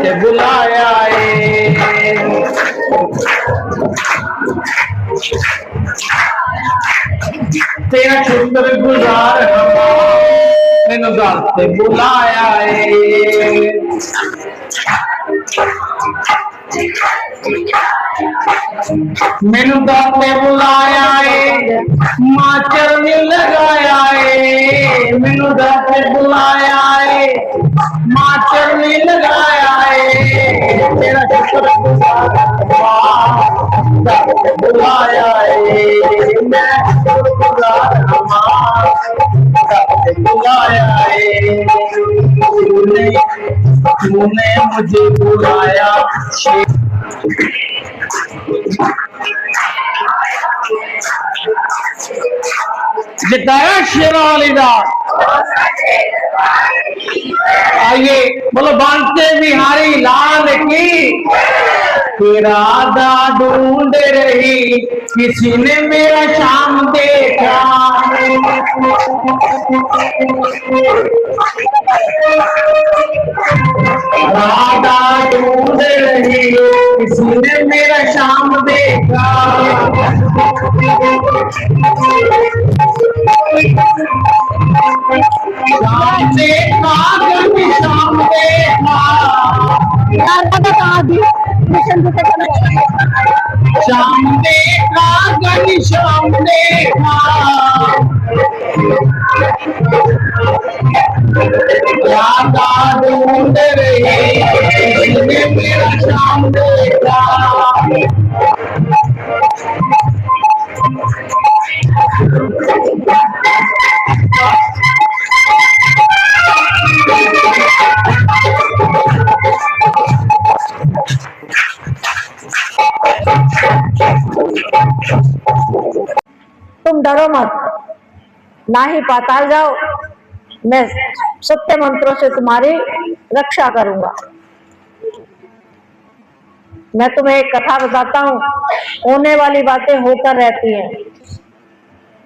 से बुलाया है। तेरा शुक्र गुजार मैनू दर से बुलाया है। मैनू दर से बुलाया है, मां चरनी लगाया है। मैनू दर से बुलाया है, मां चरनी लगाया है। तेरा शुक्र गुजार दर से बुलाया है। मैं शुक्र गुजार दर से बुलाया है। तूने मुझे बुलाया जिताया शेरा वाली दा। आइए बोलो बांके बिहारी लाल की। तेरा दा ढूंढ रही किसी ने मेरा शाम देखा। राधा ढूंढ रही किसी ने मेरा शाम देखा। शाम देखा कभी शाम देखा। शाम देखा कभी शाम देखा। राधा ढूंढ रही किसी ने मेरा शाम देखा। तुम डरो मत, ना ही पाताल जाओ, मैं सत्य मंत्रों से तुम्हारी रक्षा करूंगा। मैं तुम्हें एक कथा बताता हूँ, होने वाली बातें होकर रहती हैं।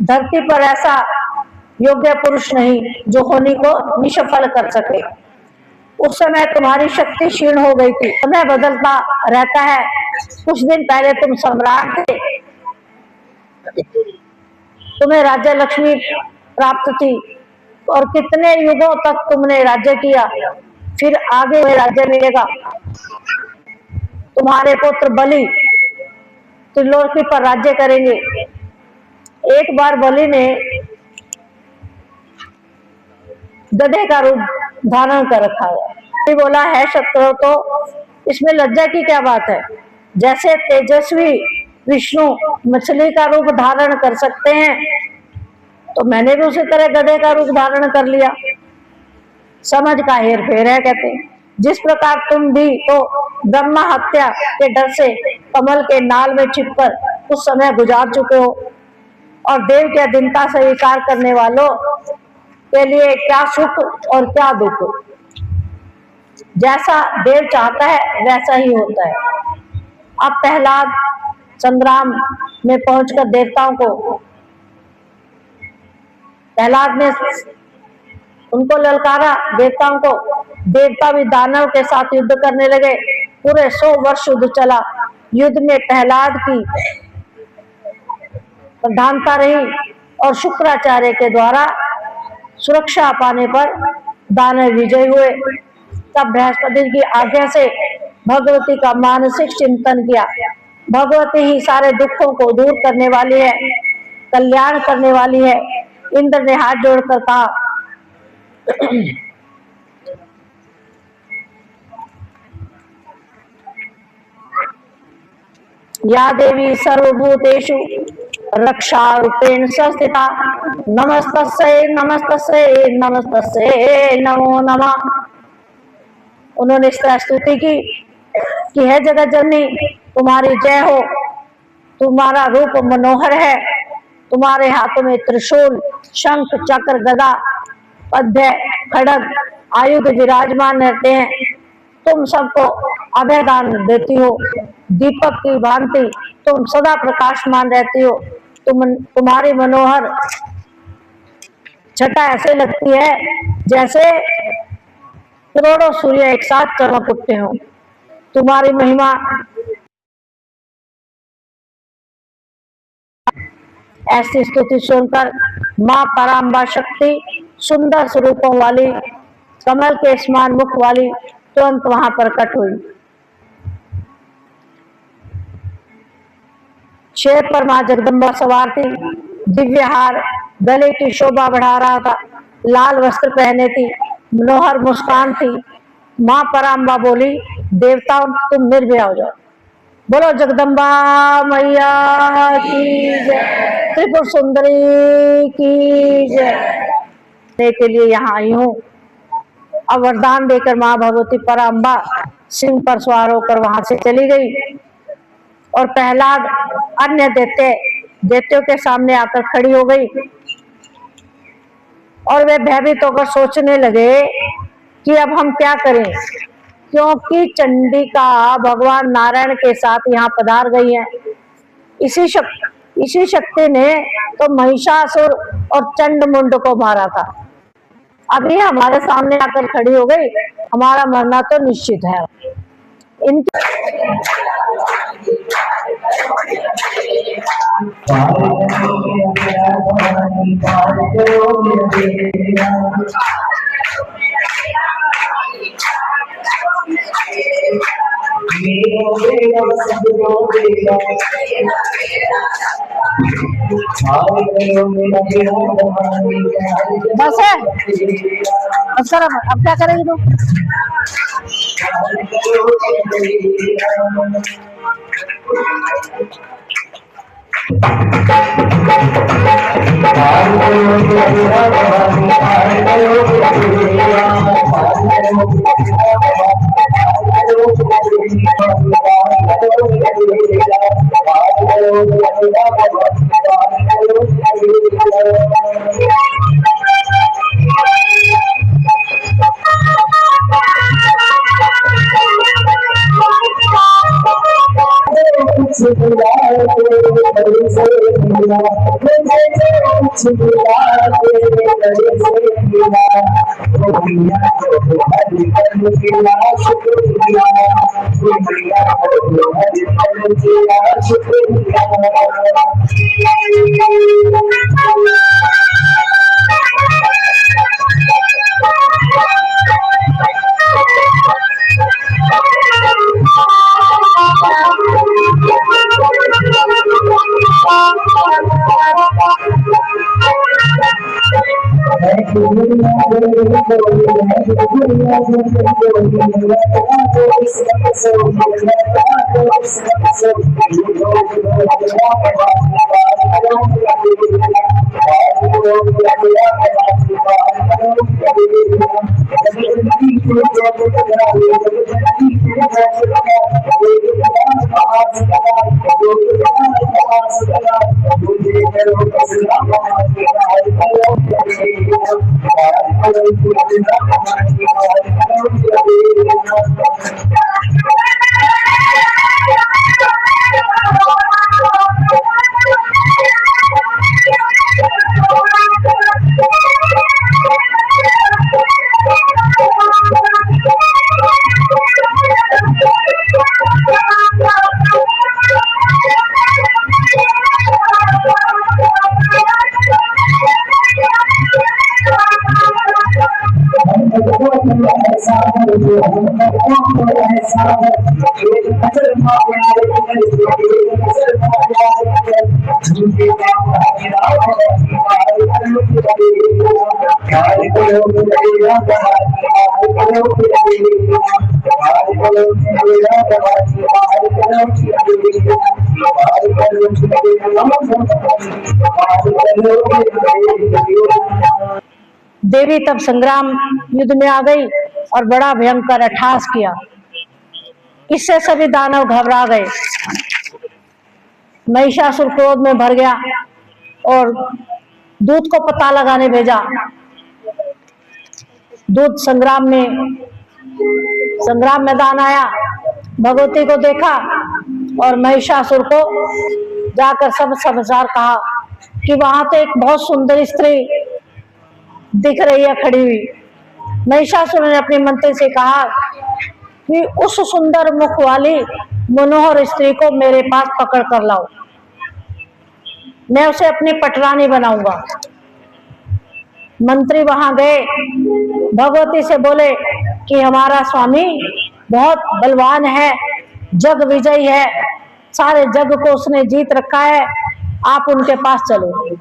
धरती पर ऐसा योग्य पुरुष नहीं जो होनी को निष्फल कर सके। उस समय तुम्हारी शक्ति क्षीण हो गई थी। समय बदलता रहता है। कुछ दिन पहले तुम सम्राट थे, तुम्हें राज्य लक्ष्मी प्राप्त थी और कितने युगों तक तुमने राज्य किया। फिर आगे वह राज्य मिलेगा। तुम्हारे पुत्र बलि त्रिलोकी पर राज्य करेंगे। एक बार बलि ने गधे का रूप धारण कर रखा है। बोला है शत्रु, तो इसमें लज्जा की क्या बात है। जैसे तेजस्वी विष्णु मछली का रूप धारण कर सकते हैं, तो मैंने भी उसी तरह गधे का रूप धारण कर लिया। समझ का हेर फेर है कहते हैं। जिस प्रकार तुम भी तो ब्रह्मा हत्या के डर से कमल के नाल में छिपकर उस समय गुजार चुके हो, और देव की अधीनता स्वीकार करने वालों के लिए क्या सुख और क्या दुख। जैसा देव चाहता है वैसा ही होता है। अब प्रहलाद संग्राम में पहुंचकर देवताओं को, प्रहलाद ने उनको ललकारा, देवताओं को। देवता भी दानव के साथ युद्ध करने लगे। पूरे 100 वर्ष युद्ध चला। युद्ध में प्रहलाद की प्रधानता रही और शुक्राचार्य के द्वारा सुरक्षा पाने पर दानव विजय हुए। तब बृहस्पति की आज्ञा से भगवती का मानसिक चिंतन किया। भगवती ही सारे दुखों को दूर करने वाली है, कल्याण करने वाली है। इंद्र ने हाथ जोड़कर कहा, या देवी सर्वभूतेषु रक्षा रूपेण संस्थिता नमस्तस्यै नमस्तस्यै नमस्तस्यै नमो नमः। उन्होंने इस तरह स्तुति की कि है जगत जननी, तुम्हारी जय हो। तुम्हारा रूप मनोहर है। तुम्हारे हाथों में त्रिशूल, शंख, चक्र, गदा, पद्य, खड़ग, आयुध विराजमान रहते हैं। तुम सबको अभयदान देती हो। दीपक की भांति तुम सदा प्रकाशमान रहती हो। तुम्हारी मनोहर छटा ऐसे लगती है जैसे करोड़ों सूर्य एक साथ चमक उठते हो। तुम्हारी महिमा ऐसी स्तुति सुनकर माँ पराम्बा शक्ति सुंदर स्वरूपों वाली कमल के समान मुख वाली तुरंत वहां प्रकट हुई। शेर पर माँ जगदम्बा सवार थी। दिव्य हार गले की शोभा बढ़ा रहा था। लाल वस्त्र पहने थी। मनोहर मुस्कान थी। माँ पराम्बा बोली, देवताओं तुम निर्भय हो जाओ। बोलो जगदम्बा मैया की जय, त्रिपुर सुंदरी की जय। के लिए यहाँ आई हूँ। अब वरदान देकर माँ भगवती पराम्बा सिंह पर सवार होकर वहां से चली गई और प्रहलाद अन्य देवताओं के सामने आकर खड़ी हो गई और वे भयभीत होकर सोचने लगे कि अब हम क्या करें, क्योंकि चंडिका भगवान नारायण के साथ यहाँ पधार गई है। इसी शक्ति ने तो महिषासुर और चंडमुंड को मारा था। अभी हमारे सामने आकर खड़ी हो गई, हमारा मरना तो निश्चित है। इनकी बस है, सर अब क्या करेंगे तुम? देवी तब संग्राम युद्ध में आ गई और बड़ा भयंकर अट्टहास किया। इससे सभी दानव घबरा गए। महिषासुर क्रोध में भर गया और दूत को पता लगाने भेजा। दूत संग्राम मैदान आया, भगवती को देखा और महिषासुर को जाकर सब समाचार कहा कि वहां तो एक बहुत सुंदर स्त्री दिख रही है खड़ी हुई। महिषासुर ने अपने मंत्री से कहा कि उस सुंदर मुख वाली मनोहर स्त्री को मेरे पास पकड़ कर लाओ, मैं उसे अपनी पटरानी बनाऊंगा। मंत्री वहां गए, भगवती से बोले कि हमारा स्वामी बहुत बलवान है, जग विजयी है, सारे जग को उसने जीत रखा है, आप उनके पास चलो।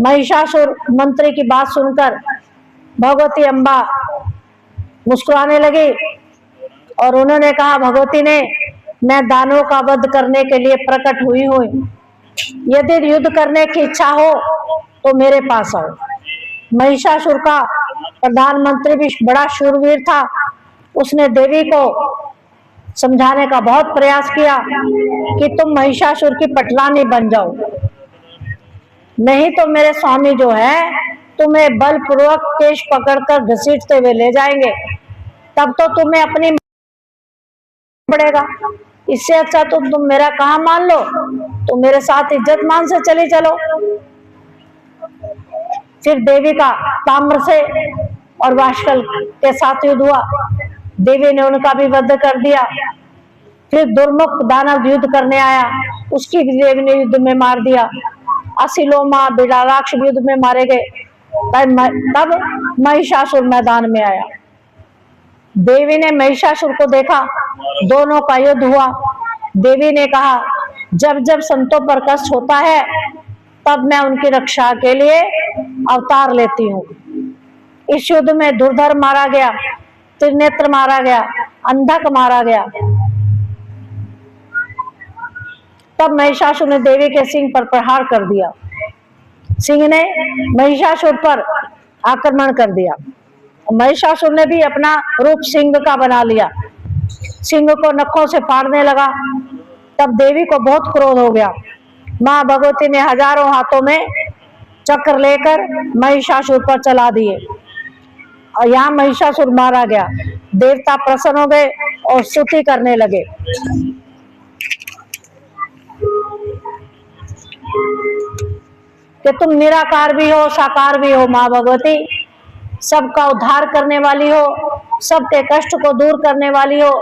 महिषासुर मंत्री की बात सुनकर भगवती अम्बा मुस्कुराने लगी और उन्होंने कहा, भगवती ने, मैं दानवों का वध करने के लिए प्रकट हुई हूँ, यदि युद्ध करने की इच्छा हो तो मेरे पास आओ। महिषासुर का प्रधानमंत्री भी बड़ा शूरवीर था, उसने देवी को समझाने का बहुत प्रयास किया कि तुम महिषासुर की पटरानी बन जाओ, नहीं तो मेरे स्वामी जो है तुम्हें बलपूर्वक केश पकड़कर घसीटते हुए ले जाएंगे, तब तो तुम्हें अपनी पड़ेगा। इससे अच्छा तो तुम मेरा कहा मान लो, तो मेरे साथ इज्जत मान से चली चलो। फिर देवी का ताम्र से और वाशकल के साथ युद्ध हुआ, देवी ने उनका भी वध कर दिया। फिर दुर्मुख दानव युद्ध करने आया, उसकी भी देवी ने युद्ध में मार दिया। असिलोमा बिलाराक्ष युद्ध में मारे गए। तब महिषासुर मैदान में आया, देवी ने महिषासुर को देखा, दोनों का युद्ध हुआ। देवी ने कहा, जब जब संतों पर कष्ट होता है तब मैं उनकी रक्षा के लिए अवतार लेती हूँ। इस युद्ध में दुर्धर मारा गया, त्रिनेत्र मारा गया, अंधक मारा गया। तब महिषासुर ने देवी के सिंह पर प्रहार कर दिया, सिंह ने महिषासुर पर आक्रमण कर दिया। महिषासुर ने भी अपना रूप सिंह का बना लिया, सिंह को नखों से फाड़ने लगा। तब देवी को बहुत क्रोध हो गया, माँ भगवती ने हजारों हाथों में चक्र लेकर महिषासुर पर चला दिए और यहाँ महिषासुर मारा गया। देवता प्रसन्न हो गए और स्तुति करने लगे। कि तुम निराकार भी हो, साकार भी हो माँ भगवती, सबका उद्धार करने वाली हो, सबके कष्ट को दूर करने वाली हो,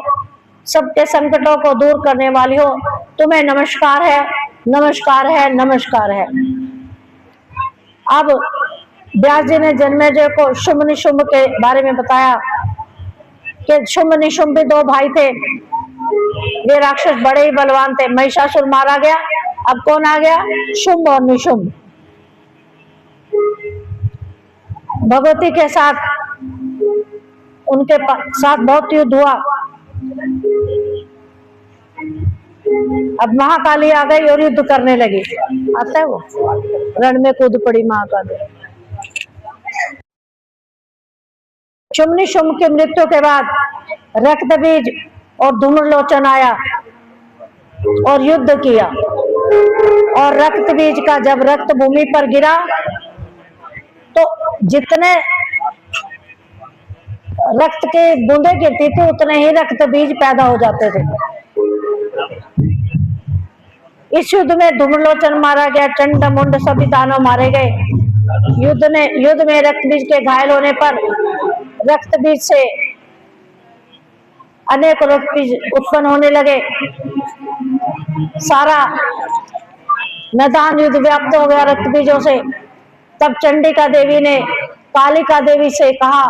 सबके संकटों को दूर करने वाली हो, तुम्हें नमस्कार है, नमस्कार है, नमस्कार है। अब व्यास जी ने जन्मेजय को शुंभ निशुंभ के बारे में बताया कि शुंभ निशुंभ भी दो भाई थे, वे राक्षस बड़े ही बलवान थे। महिषासुर मारा गया, अब कौन आ गया? शुंभ और निशुंभ। भगवती के साथ उनके साथ बहुत युद्ध हुआ। अब महाकाली आ गई और युद्ध करने लगी। आता है वो, रण में कूद पड़ी महाकाली। शुंभ निशुंभ की मृत्यु के बाद रक्तबीज और धूम्रलोचन आया और युद्ध किया, और रक्तबीज का जब रक्त भूमि पर गिरा तो जितने रक्त के बूंदे गिरती थी उतने ही रक्त बीज पैदा हो जाते थे। इस युद्ध में धूम्रलोचन मारा गया, चंड मुंड सभी दानव मारे गए। युद्ध में रक्त बीज के घायल होने पर रक्त बीज से अनेक रक्त बीज उत्पन्न होने लगे। सारा मैदान युद्ध व्याप्त हो गया रक्त बीजों से। तब चंडिका देवी ने कालिका देवी से कहा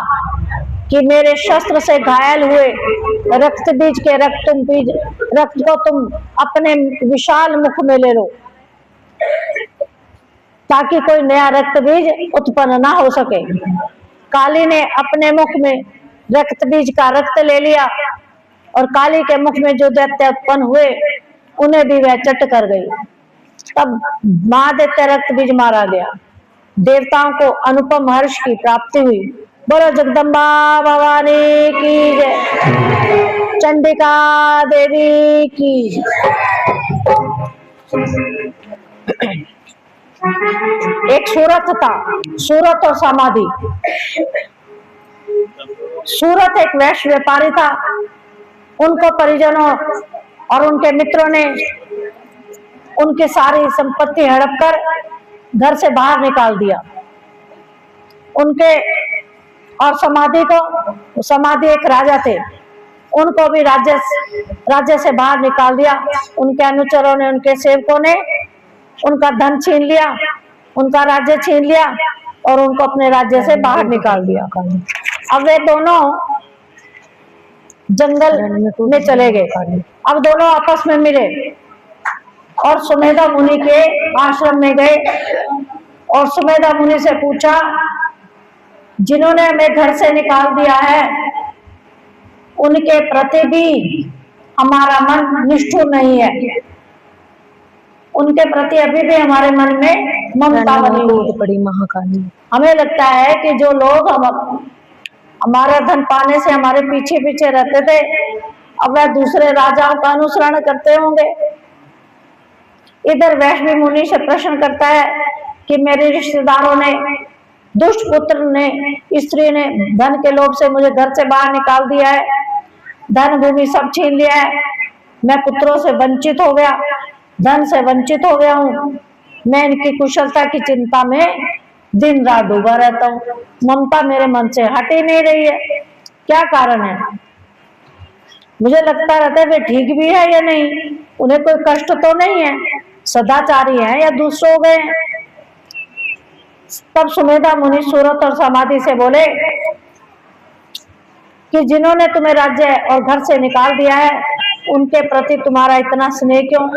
कि मेरे शस्त्र से घायल हुए रक्त बीज के रक्त को तुम अपने विशाल मुख में ले लो, ताकि कोई नया रक्त बीज उत्पन्न ना हो सके। काली ने अपने मुख में रक्त बीज का रक्त ले लिया और काली के मुख में जो दैत्य उत्पन्न हुए उन्हें भी वह चट कर गई। तब महादैत्य रक्त बीज मारा गया। देवताओं को अनुपम हर्ष की प्राप्ति हुई। बोलो जगदम्बा भवानी की जय, चंडिका देवी की। एक सूरत था, सूरत और समाधि। सूरत एक वैश्य व्यापारी था। उनको परिजनों और उनके मित्रों ने उनकी सारी संपत्ति हड़प कर घर से बाहर निकाल दिया। उनके और समाधि एक राजा थे, उनको भी राज्य से बाहर निकाल दिया। उनके अनुचरों ने, उनके सेवकों ने उनका धन छीन लिया, उनका राज्य छीन लिया और उनको अपने राज्य से बाहर निकाल दिया। अब वे दोनों जंगल में चले गए। अब दोनों आपस में मिले और सुमेधा मुनि के आश्रम में गए और सुमेधा मुनि से पूछा, जिन्होंने हमें घर से निकाल दिया है उनके प्रति भी हमारा मन निष्ठुर नहीं है, उनके प्रति अभी भी हमारे मन में ममता बनी हुई। महाकाली, हमें लगता है कि जो लोग हमारा धन पाने से हमारे पीछे पीछे रहते थे, अब वह दूसरे राजाओं का अनुसरण करते होंगे। इधर वैष्णवी मुनि से प्रश्न करता है कि मेरे रिश्तेदारों ने, दुष्ट पुत्र ने, स्त्री ने धन के लोभ से मुझे घर से बाहर निकाल दिया है, धन भूमि सब छीन लिया है, मैं पुत्रों से वंचित हो गया, धन से वंचित हो गया हूँ, मैं इनकी कुशलता की चिंता में दिन रात डूबा रहता हूँ, ममता मेरे मन से हट ही नहीं रही है, क्या कारण है? मुझे लगता रहता है वे ठीक भी है या नहीं, उन्हें कोई कष्ट तो नहीं है, सदाचारी है या दूसरे हो गए हैं। तब सुमेधा मुनि सूरत और समाधि से बोले कि जिन्होंने तुम्हें राज्य और घर से निकाल दिया है उनके प्रति तुम्हारा इतना स्नेह क्यों?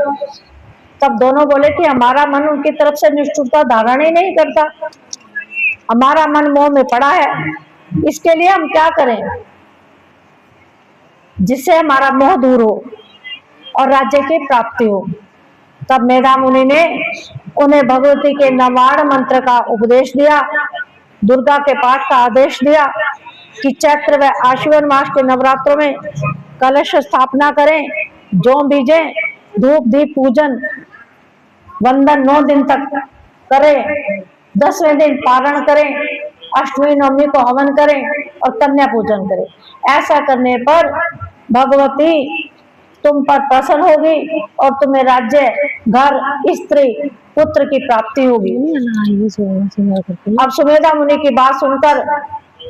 तब दोनों बोले कि हमारा मन उनकी तरफ से निष्ठुरता धारण ही नहीं करता, हमारा मन मोह में पड़ा है, इसके लिए हम क्या करें जिससे हमारा मोह दूर हो और राज्य की प्राप्ति हो। तब मेधा मुनि ने उन्हें भगवती के नवाण मंत्र का उपदेश दिया, दुर्गा के पाठ का आदेश दिया कि चैत्र व आश्विन मास के नवरात्रों में कलश स्थापना करें, जौ बीजे, धूप दीप पूजन वंदन 9 दिन तक करें, 10वें दिन पारण करें, अष्टमी नवमी को हवन करें और कन्या पूजन करें। ऐसा करने पर भगवती तुम पर प्रसन्न होगी और तुम्हें राज्य, घर, स्त्री, पुत्र की प्राप्ति होगी। अब सुमेधा मुनि की बात सुनकर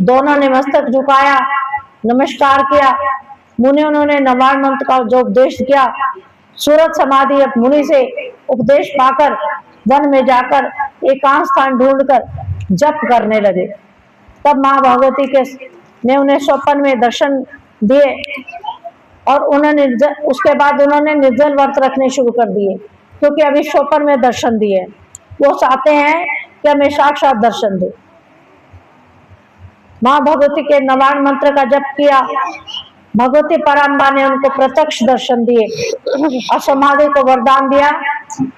दोनों ने मस्तक झुकाया, नमस्कार किया। मुनि उन्होंने नवाण मंत्र का जो उपदेश किया, सूरत समाधि मुनि से उपदेश पाकर वन में जाकर एकांत स्थान ढूंढकर जप करने लगे। तब माँ भगवती ने उन्हें स्वप्न में दर्शन दिए और उन्होंने उसके बाद उन्होंने निर्जल व्रत रखने शुरू कर दिए, क्योंकि अभी स्वप्न में दर्शन दिए, वो चाहते हैं कि हमें साक्षात दर्शन दे। माँ भगवती के नवाण मंत्र का जप किया, भगवती पराम्बा ने उनको प्रत्यक्ष दर्शन दिए और समाधि को वरदान दिया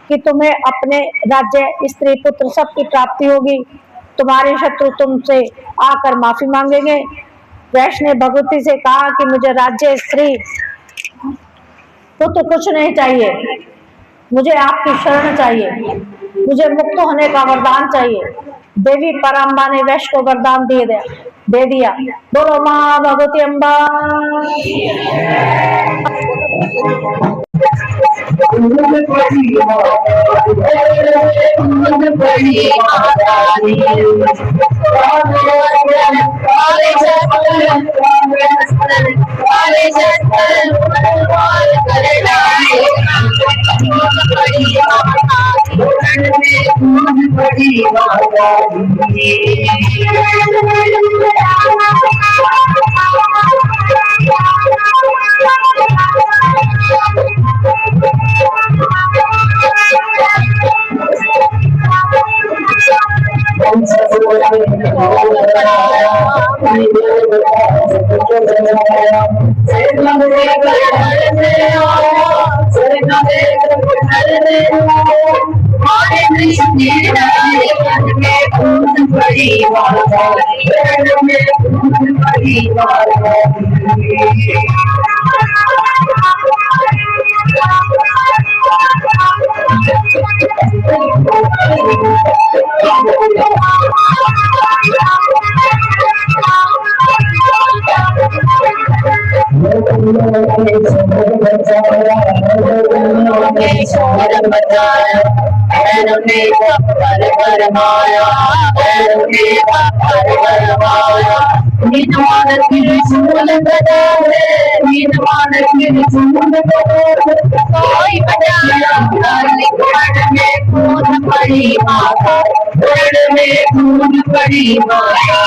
कि तुम्हें अपने राज्य, स्त्री, पुत्र सबकी प्राप्ति होगी, तुम्हारे शत्रु तुमसे आकर माफी मांगेंगे। वैष्णव ने भगवती से कहा कि मुझे राज्य, स्त्री, पुत्र कुछ नहीं चाहिए, मुझे आपकी शरण चाहिए, मुझे मुक्त होने का वरदान चाहिए। देवी पराम्बा ने वैश्य को वरदान दे दिया। बोलो माँ भगवती अम्बा। शोर मचाया, भैरव ने पत्थर बरमाया, भैरव ने पत्थर बरमाया। नीलवान त्रिशूल बजाए, नीलवान त्रिशूल बजाए, कोई बजाया काली वर्ण में खून पड़ी माता, वर्ण में खून पड़ी माता।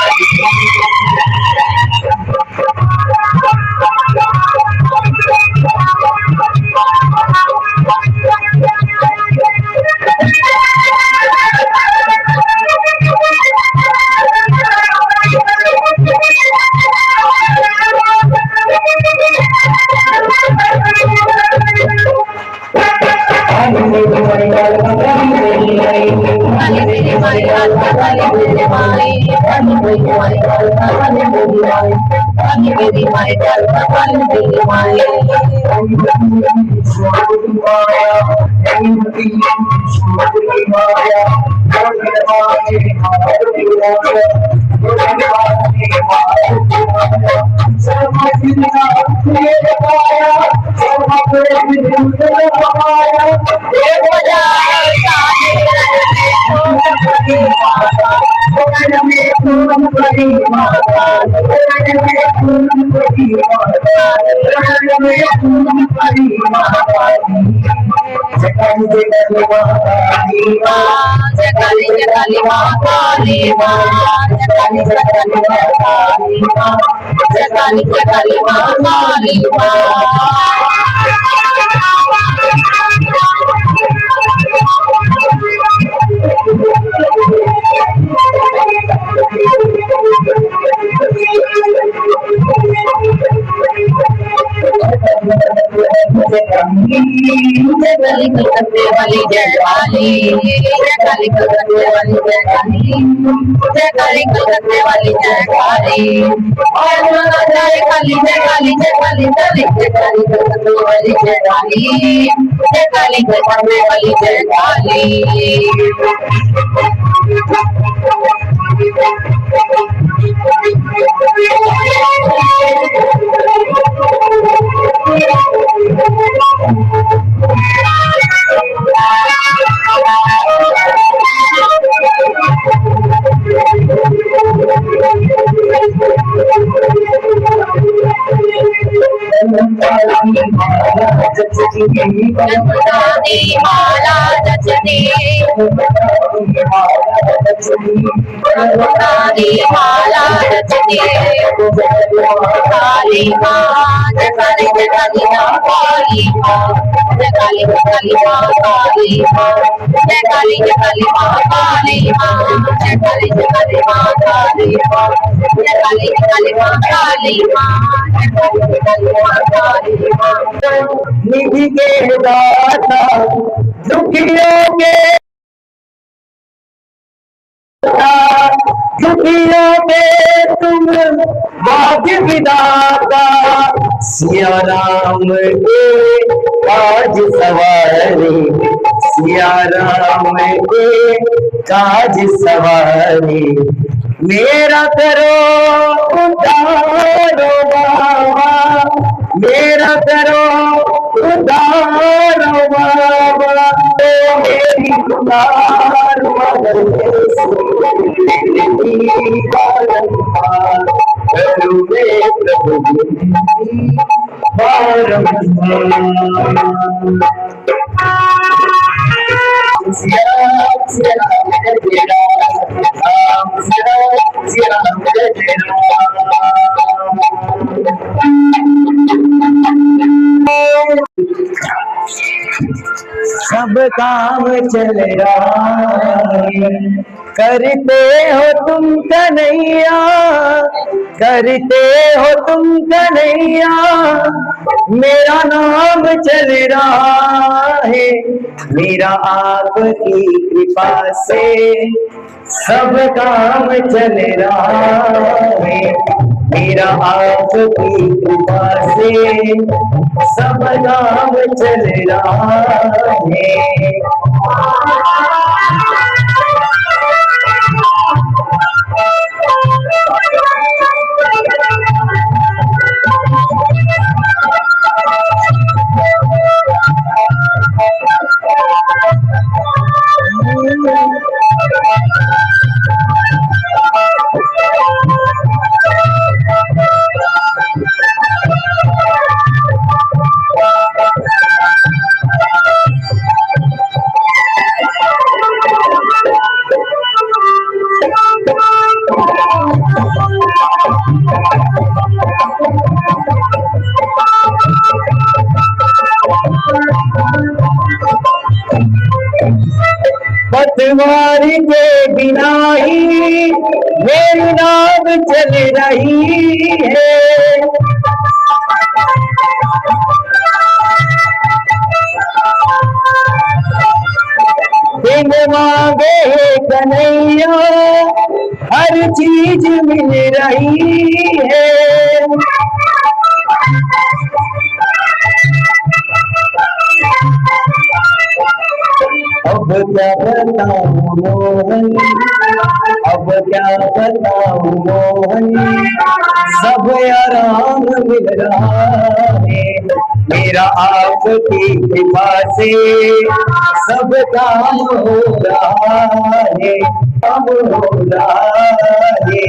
काली कलकत्ते वाली जय काली, जय काली कलकत्ते वाली जय काली, जय काली कलकत्ते वाली जय काली। और जय काली जय काली जय काली जय काली कलकत्ते वाली जय काली, जय काली कलकत्ते वाली जय काली। माला जचती माला जचती काली माँ जय काली माँ काली माँ जय काली माँ काली माँ जय काली माँ काली माँ जय काली माँ काली माँ जय काली माँ काली माँ जय काली माँ काली माँ। निधि के दाता दुखियों के तुम भाग्य विधाता, सिया राम के काज सवारी, सिया राम के काज सवारी। मेरा करो उद्धारो बाबा, मेरा करो उद्धारो बाबा, तो मेरी पुकार प्रभु सब काम चल रहा है, करते हो तुम कन्हैया, करते हो तुम कन्हैया, मेरा नाम चल रहा है। मेरा आपकी कृपा से सब काम चल रहा है, मेरा आपकी कृपा से सब काम चल रहा है। तुम्हारी के बिना ही मेरी नाव चल रही है। बिन मांगे कन्हैया हर चीज मिल रही है। अब क्या बताऊं मोहन, अब क्या बताऊं मोहन, सब आराम मिल रहा है। मेरा आपकी कृपा से सब काम हो रहा है, काम हो रहा है।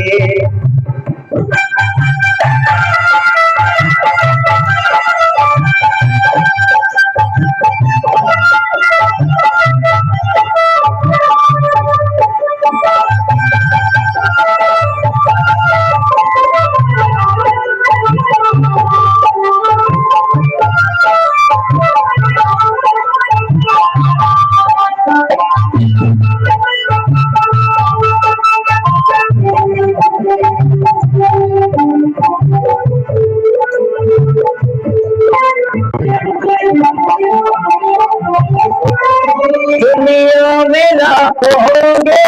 दुनिया में लाखों होंगे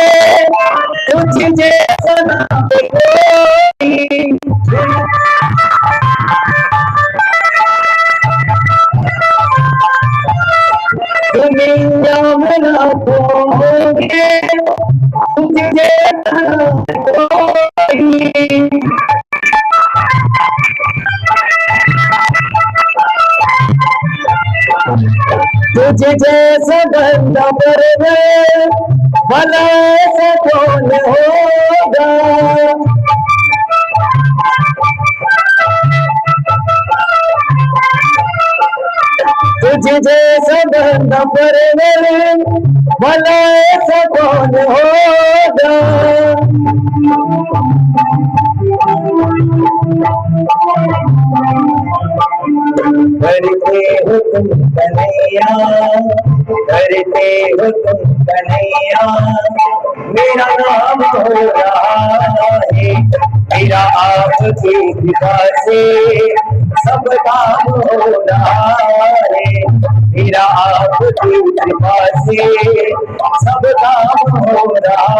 तुझ जैसा ना कोई। दुनिया में लाखों होंगे तुझ जैसा ना कोई। तुझे जैसा बंदा परवर भला ऐसा कौन होगा। तुझे जैसा बंदा परवर भला ऐसा कौन होगा। करते हो तुम कन्हैया, करते हो तुम कन्हैया, मेरा नाम हो रहा है। मेरा आपकी कृपा से सब काम हो रहा है। मेरा आपकी कृपा से सब काम हो रहा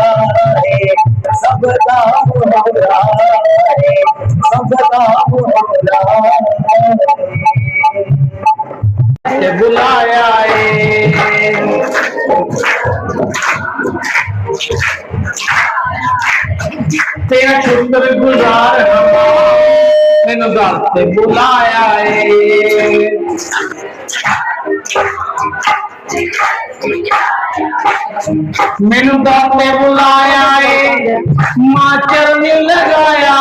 है, सब काम हो रहा है, सब काम हो रहा है। बुलाया तेरा शुक्रगुजार मैनू दस ते बुलाया मैनू दस ते बुलाया मां चरनी लगाया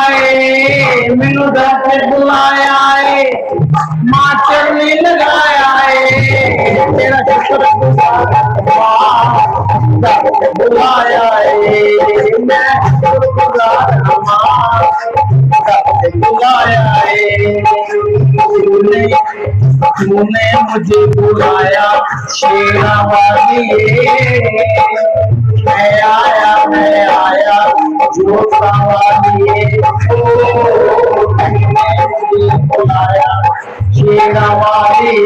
मैनू दस ते बुलाया मां चरनी लगाया तेरा शुक्रगुजार बुलाया मैं शुक्रगुजार बुलाया तूने मुझे बुलाया शेरा वाली मैं आया जोता वाली तूने बुलाया शेरा वाली।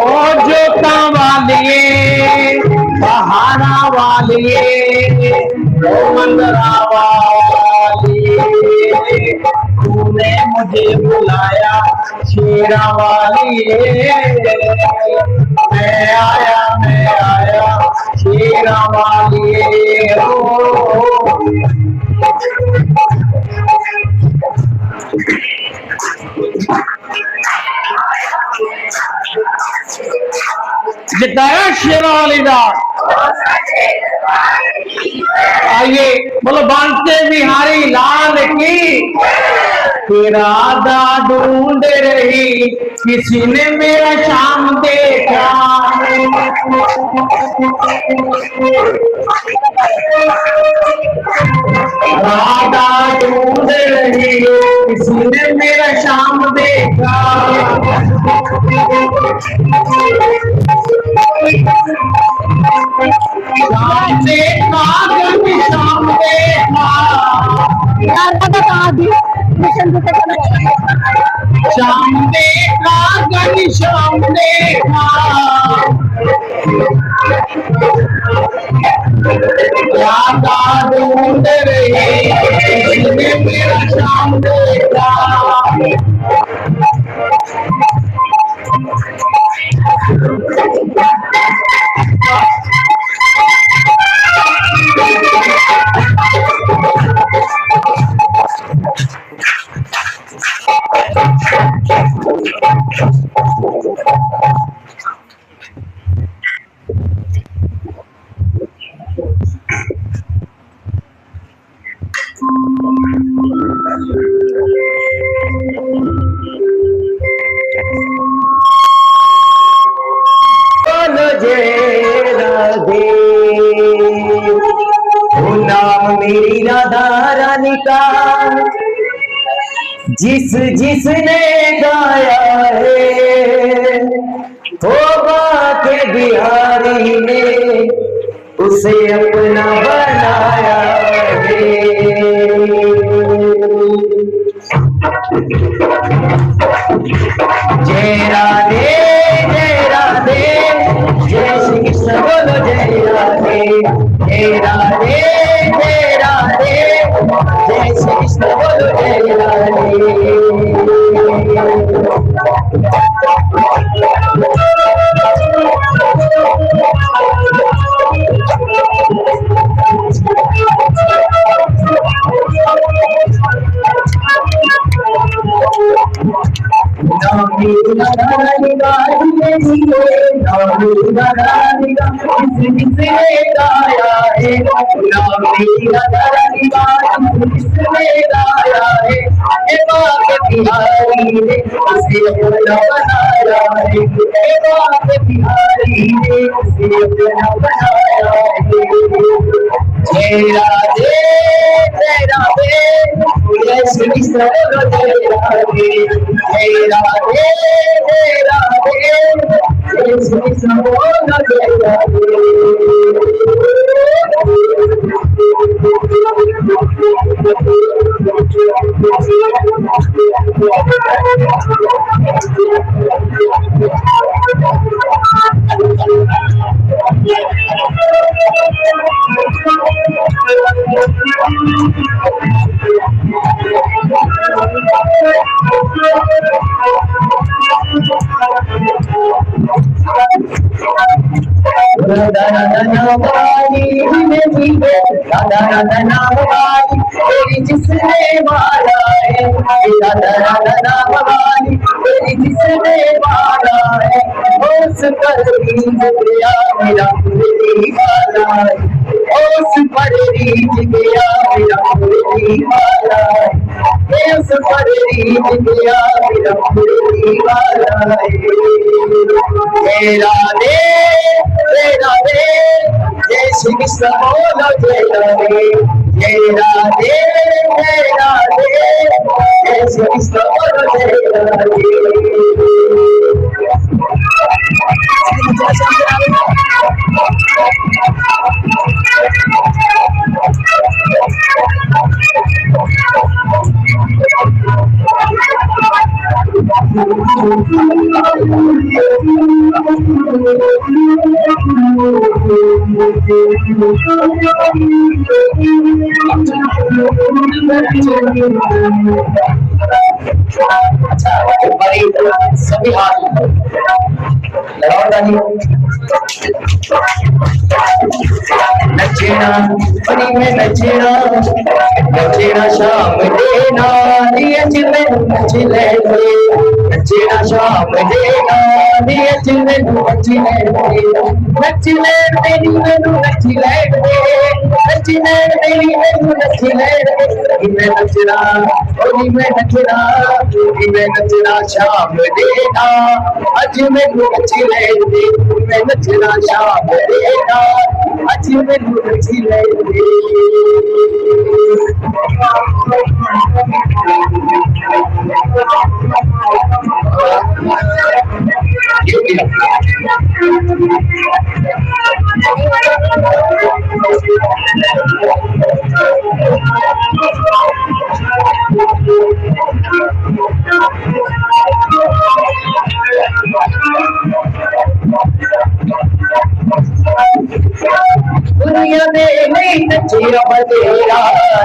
और जोता वाली बहारा वाली मंदरा वाली तूने मुझे बुलाया शेरा वाली मैं आया शेरा वाली। जिताया शेरा वाली का आइए बोलो बांटते बिहारी लाल की। तेरा दा ढूंढ रही किसी ने मेरा शाम देखा राधा ढूंढ रही किसी ने मेरा शाम देखा शाम देखा कभी शाम देखा, शाम देखा कभी शाम देखा, राधा ढूंढ रही किसने मेरा शाम देखा। बोलो जय राधे, वो नाम मेरी राधा रानी का जिसने गाया है, तोबा के बिहारी ने उसे अपना बनाया है। जय राधे जय राधे, जय श्री कृष्ण बोलो जय राधे, जय राधे जय राधे, जय श्री कृष्ण बोलो जय राधे। जय राधे जय राधे, जय श्री कृष्ण बोलो जय राधे, जय राधे जय राधे, जय श्री कृष्ण बोलो जय राधे। राधा राधा नाम वाली राधा राधा नाम वाली तेरी जिसने मारा है, राधा राधा नाम वाली तेरी जिसने मारा है, उस पर रीझ गया मेरा दीवाना है, उस पर रीझ गया मेरा दीवाना है, उस पर रीझ गया मेरा दीवाना है। जय राधे जय राधे, जय श्री कृष्ण बोलो जय राधे, जय राधे जय राधे, जय श्री कृष्ण बोलो जय राधे। सभी हाथ नचना बड़ी में नचना, नचना शाम देना नियत में नच ले, नचना शाम देना नियत में नच ले, नच ले तेरी मैनू नच ले, नच ले तेरी मैनू नच ले, मैं नचना ओनी में नचना, मैं नचना शाम देना अज मैनू नच ले, मैं नचना शाम देना अज मैनू नच ले। दुनिया दे नहीं नचिया बतेरा,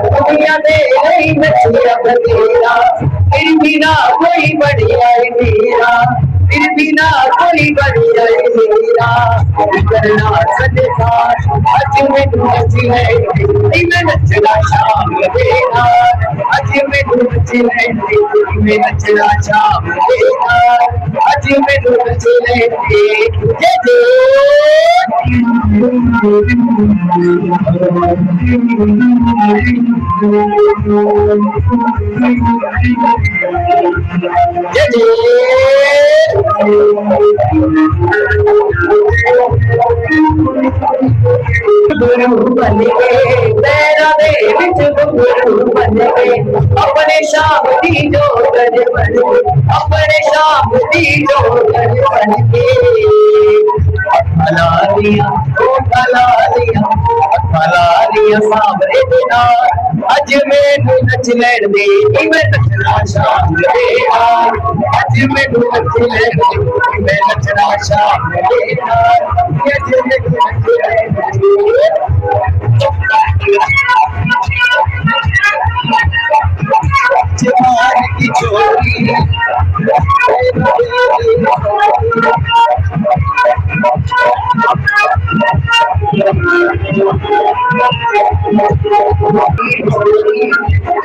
दुनिया दे नहीं नचिया बतेरा, फिर भी ना कोई बढ़िया मेरा, फिर भी ना कोई बढ़िया मेरा, करना सजता अज में नच है, मैं नचना शाम देना, अज में नच है, मैं नचना शाम देना, अज में नच है, जय गुरु बन गए तेरा दे विच गुरु बन गए, अपने शाम दी जोगन बन गए, अपने शाम दी जोगन बन के भला लिया सामने देना, अज मैनू नच लैण दे, मैं नचना शाम देना, अज मैनू नच लैण दे, मैं नचना शाम देना, अज मैनू नच लैण दे। जवान की चोरी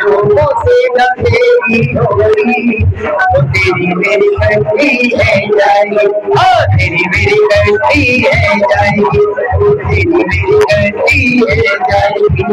लोगों से न तेरी होरी, वो तेरी मेरी करती है जाएगी, तेरी मेरी करती है जाएगी, तेरी मेरी करती है जाएगी।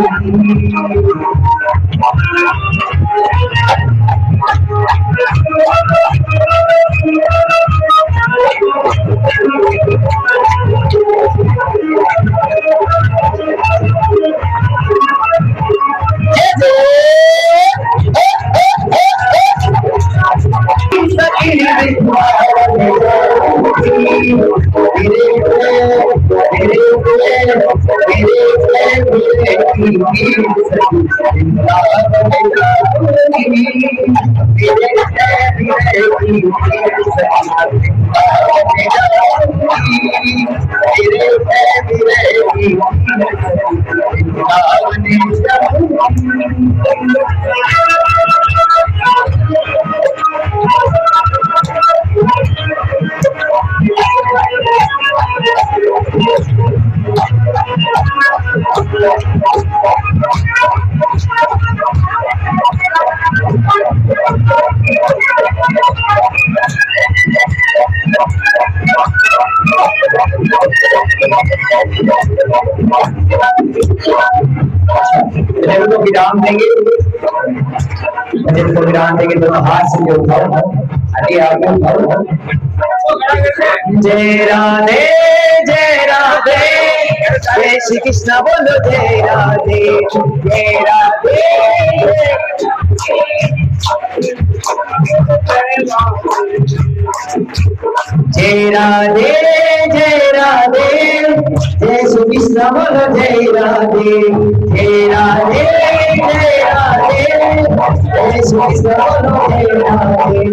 विराम देंगे, जिनको विराम देंगे दोनों हाथ से उठाओ, अरे आगे उठाओ। जय राधे जय राधे, जय श्री कृष्ण बोलो जय राधे जय राधे। जय राधे जय राधे, जय श्री कृष्ण बोलो जय राधे जय राधे जय राधे, जय श्री कृष्ण बोलो जय राधे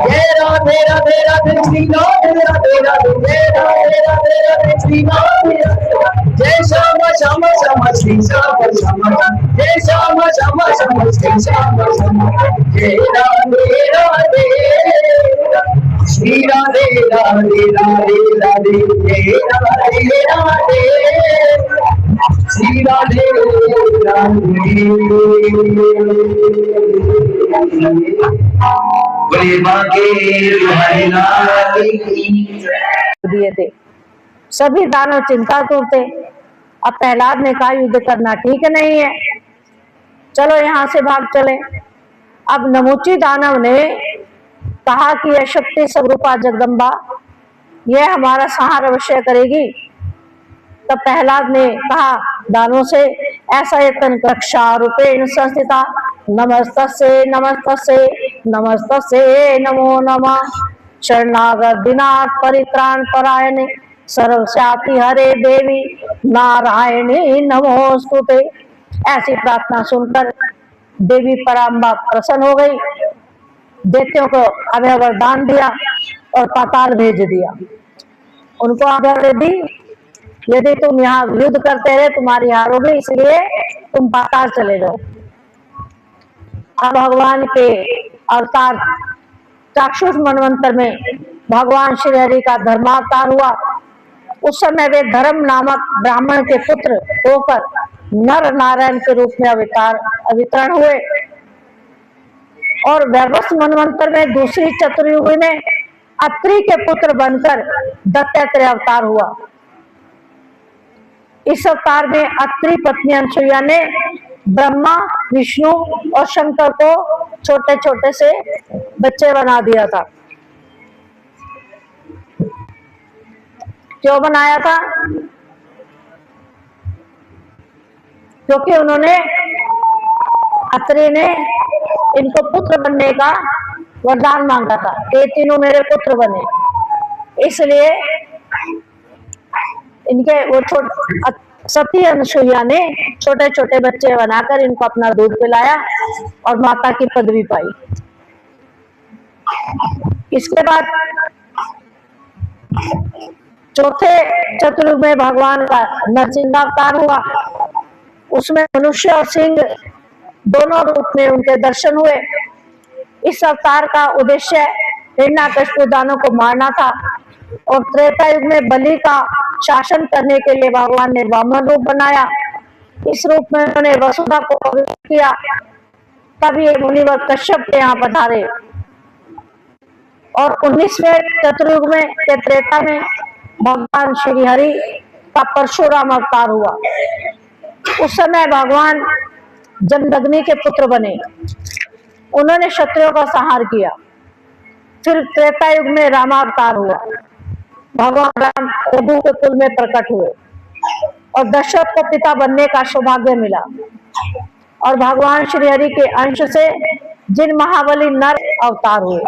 जय राधे राधे राधे श्री राधे राधे राधे जय राधे राधे राधे श्री राधे जय श्याम श्याम श्याम श्री श्याम श्याम, जय श्याम श्याम श्याम श्री श्याम श्याम, जय राधे राधे श्री राधे राधे राधे राधे, जय राधे राधे श्री राधे राधे। बोले बाके तुम्हारे लाल की दिए थे सभी दानव चिंतातुर थे। अब प्रहलाद ने कहा युद्ध करना ठीक नहीं है, चलो यहाँ से भाग चले। अब नमुची दानव ने कहा कि यह शक्ति स्वरूपा जगदम्बा यह हमारा संहार अवश्य करेगी। तब प्रहलाद ने कहा दानों से, ऐसा यत्न कक्षा रूपेण संस्थिता, नमस्तस्ये नमस्तस्ये नमस्तस्ये नमो नमः। शरणागत दिनाथ परित्राण परायणे सर्वस्याति हरे देवी नारायणी नमोस्तुते। ऐसी प्रार्थना सुनकर देवी पराम्बा प्रसन्न हो गई, दैत्यों को अभय वरदान दिया और पाताल भेज दिया। उनको आज्ञा दे दी, यदि तुम यहाँ युद्ध करते रहे तुम्हारी हार होगी, इसलिए तुम पाताल चले जाओ। अब भगवान के अवतार चाक्षुष मनवंतर में भगवान श्री हरि का धर्मावतार हुआ। उस समय वे धर्म नामक ब्राह्मण के पुत्र होकर नर नारायण के रूप में अवतरण हुए और वैवस्वत मनवंतर में दूसरी चतुर्युगी में अत्रि के पुत्र बनकर दत्तात्रेय अवतार हुआ। इस अवतार में अत्रि पत्नी अनसुईया ने ब्रह्मा, विष्णु और शंकर को छोटे छोटे से बच्चे बना दिया था। क्यों बनाया था? क्योंकि उन्होंने, अत्रि ने इनको पुत्र बनने का वरदान मांगा था, ये तीनों मेरे पुत्र बने। इसलिए इनके वो सती अनसुईया ने छोटे छोटे बच्चे बनाकर इनको अपना दूध पिलाया और माता की पदवी पाई। इसके बाद चौथे चतुर्युग में भगवान का नरसिंह अवतार हुआ। उसमें मनुष्य और सिंह दोनों रूप में उनके दर्शन हुए। इस अवतार का उद्देश्य हिरण्यकशिपु दानव को मारना था और त्रेता युग में बलि का शासन करने के लिए भगवान ने वामन रूप बनाया। इस रूप में उन्होंने वसुधा को पवित्र किया। तब ये मुनिवर कश्यप के यहाँ पधारे और 19वें चतुर्युग में के त्रेता में भगवान श्री हरि का परशुराम अवतार हुआ। उस समय भगवान जमदग्नि के पुत्र बने, उन्होंने क्षत्रियों का संहार किया। फिर त्रेता युग में रामावतार हुआ। भगवान राम रघु के कुल में प्रकट हुए और दशरथ को पिता बनने का सौभाग्य मिला। और भगवान श्री हरि के अंश से जिन महाबली नर अवतार हुए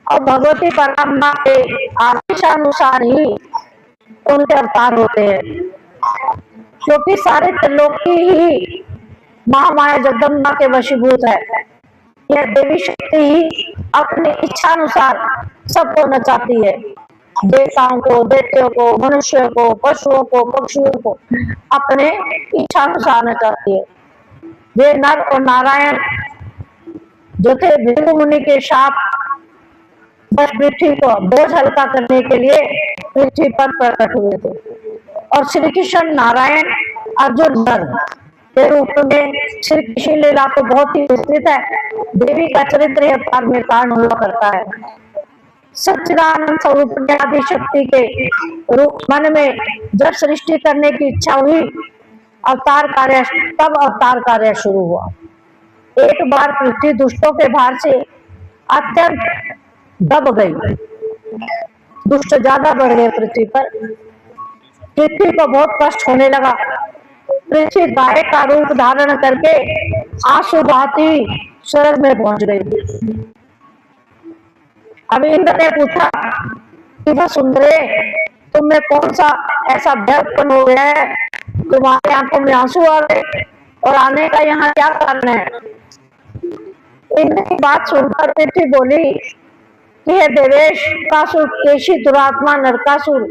और भगवती पराम्बा के आदेशानुसार ही उनके अवतार होते हैं, क्योंकि सारे त्रिलोकी ही महामाया जगदम्बा के वशीभूत है। यह देवी शक्ति ही अपनी इच्छा अनुसार सबको नचाती है। देवताओं को, दैत्यों को, मनुष्यों को, पशुओं को, पक्षियों को अपने इच्छा अनुसार नचाती है। वे नर और नारायण जो थे भृगु मुनि के शाप बस पृथ्वी को बोझ हल्का करने के लिए पृथ्वी पर प्रकट हुए थे। और श्री कृष्ण नारायण, अर्जुन नर के रूप में श्री कृष्ण लीला तो बहुत ही विस्तृत है। देवी का चरित्र अवतार में कारण हुआ करता है। सच्चिदानंद स्वरूप आदि शक्ति के रूप मन में जब सृष्टि करने की इच्छा हुई, तब अवतार कार्य शुरू हुआ। एक बार पृथ्वी दुष्टों के भार से अत्यंत दब गई। दुष्ट ज्यादा बढ़ गए पृथ्वी पर। पृथ्वी को बहुत कष्ट होने लगा। पृथ्वी गाय का रूप धारण करके आंसू बहाती स्वर्ग में पहुंच गई। अब इंद्र ने पूछा कि वसुंधरे, तुम में कौन सा ऐसा भय उत्पन्न हो गया है, तुम्हारी आंखों में आंसू आ गए और आने का यहाँ क्या कारण है? इंद्र की बात सुनकर पृथ्वी बोली कि हे देवेश, कासुर, केशी, दुरात्मा, नरकासुर,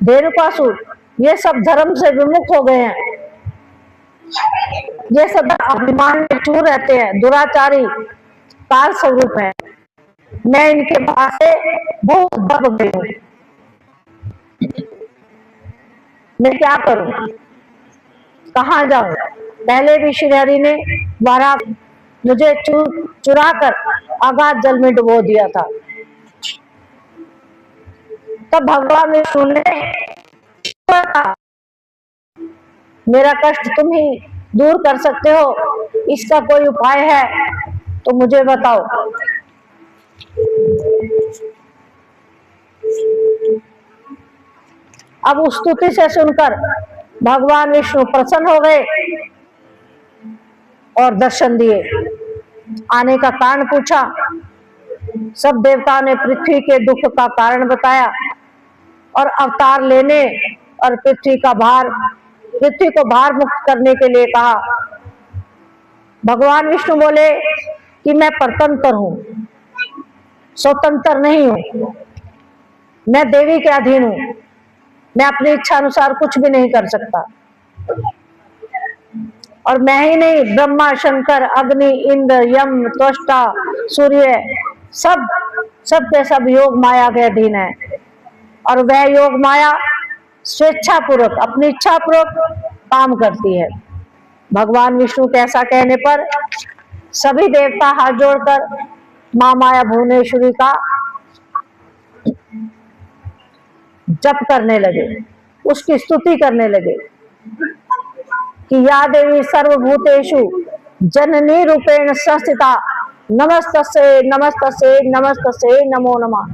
धेनुकासुर, ये सब धर्म से विमुख हो गए हैं। ये सब अभिमान में चूर रहते हैं, दुराचारी काल स्वरूप है। मैं इनके पास से बहुत दब गई हूँ, मैं क्या करूं, कहाँ जाऊं? पहले भी श्री हरि ने बारह मुझे चुरा कर अगाध जल में डुबो दिया था। तब भगवान विष्णु ने मेरा कष्ट तुम ही दूर कर सकते हो, इसका कोई उपाय है तो मुझे बताओ। अब उस स्तुति से सुनकर भगवान विष्णु प्रसन्न हो गए और दर्शन दिए। आने का कारण पूछा सब देवताओं ने पृथ्वी के दुख का कारण बताया और अवतार लेने और पृथ्वी को भार मुक्त करने के लिए कहा। भगवान विष्णु बोले कि मैं परतंत्र हूं, स्वतंत्र नहीं हूं, मैं देवी के अधीन हूं, मैं अपनी इच्छा अनुसार कुछ भी नहीं कर सकता। और मैं ही नहीं, ब्रह्मा, शंकर, अग्नि, इंद्र, यम, त्वष्टा, सूर्य, सब के सब योग माया के अधीन है। और वह योग माया स्वेच्छा पूर्वक, अपनी इच्छा पूर्वक काम करती है। भगवान विष्णु के ऐसा कहने पर सभी देवता हाथ जोड़कर मां माया भुवनेश्वरी का जप करने लगे, उसकी स्तुति करने लगे कि या देवी सर्वभूतेषु जननी रूपेण संस्थिता नमस्तस्यै नमस्तस्यै नमस्तस्यै नमो नमः।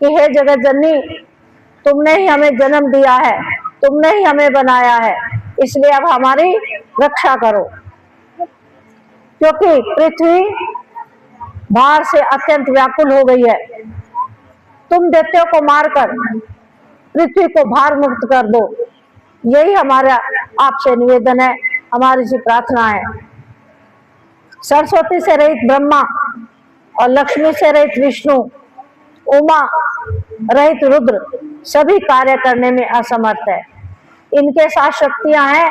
कि हे जगत जननी, तुमने ही हमें जन्म दिया है, तुमने ही हमें बनाया है, इसलिए अब हमारी रक्षा करो। क्योंकि पृथ्वी भार से अत्यंत व्याकुल हो गई है। तुम दैत्यों को मारकर पृथ्वी को भार मुक्त कर दो, यही हमारा आपसे निवेदन है, हमारी सी प्रार्थना है। सरस्वती से रहित ब्रह्मा और लक्ष्मी से रहित विष्णु, उमा रहित रुद्र सभी कार्य करने में असमर्थ है। इनके साथ शक्तियां हैं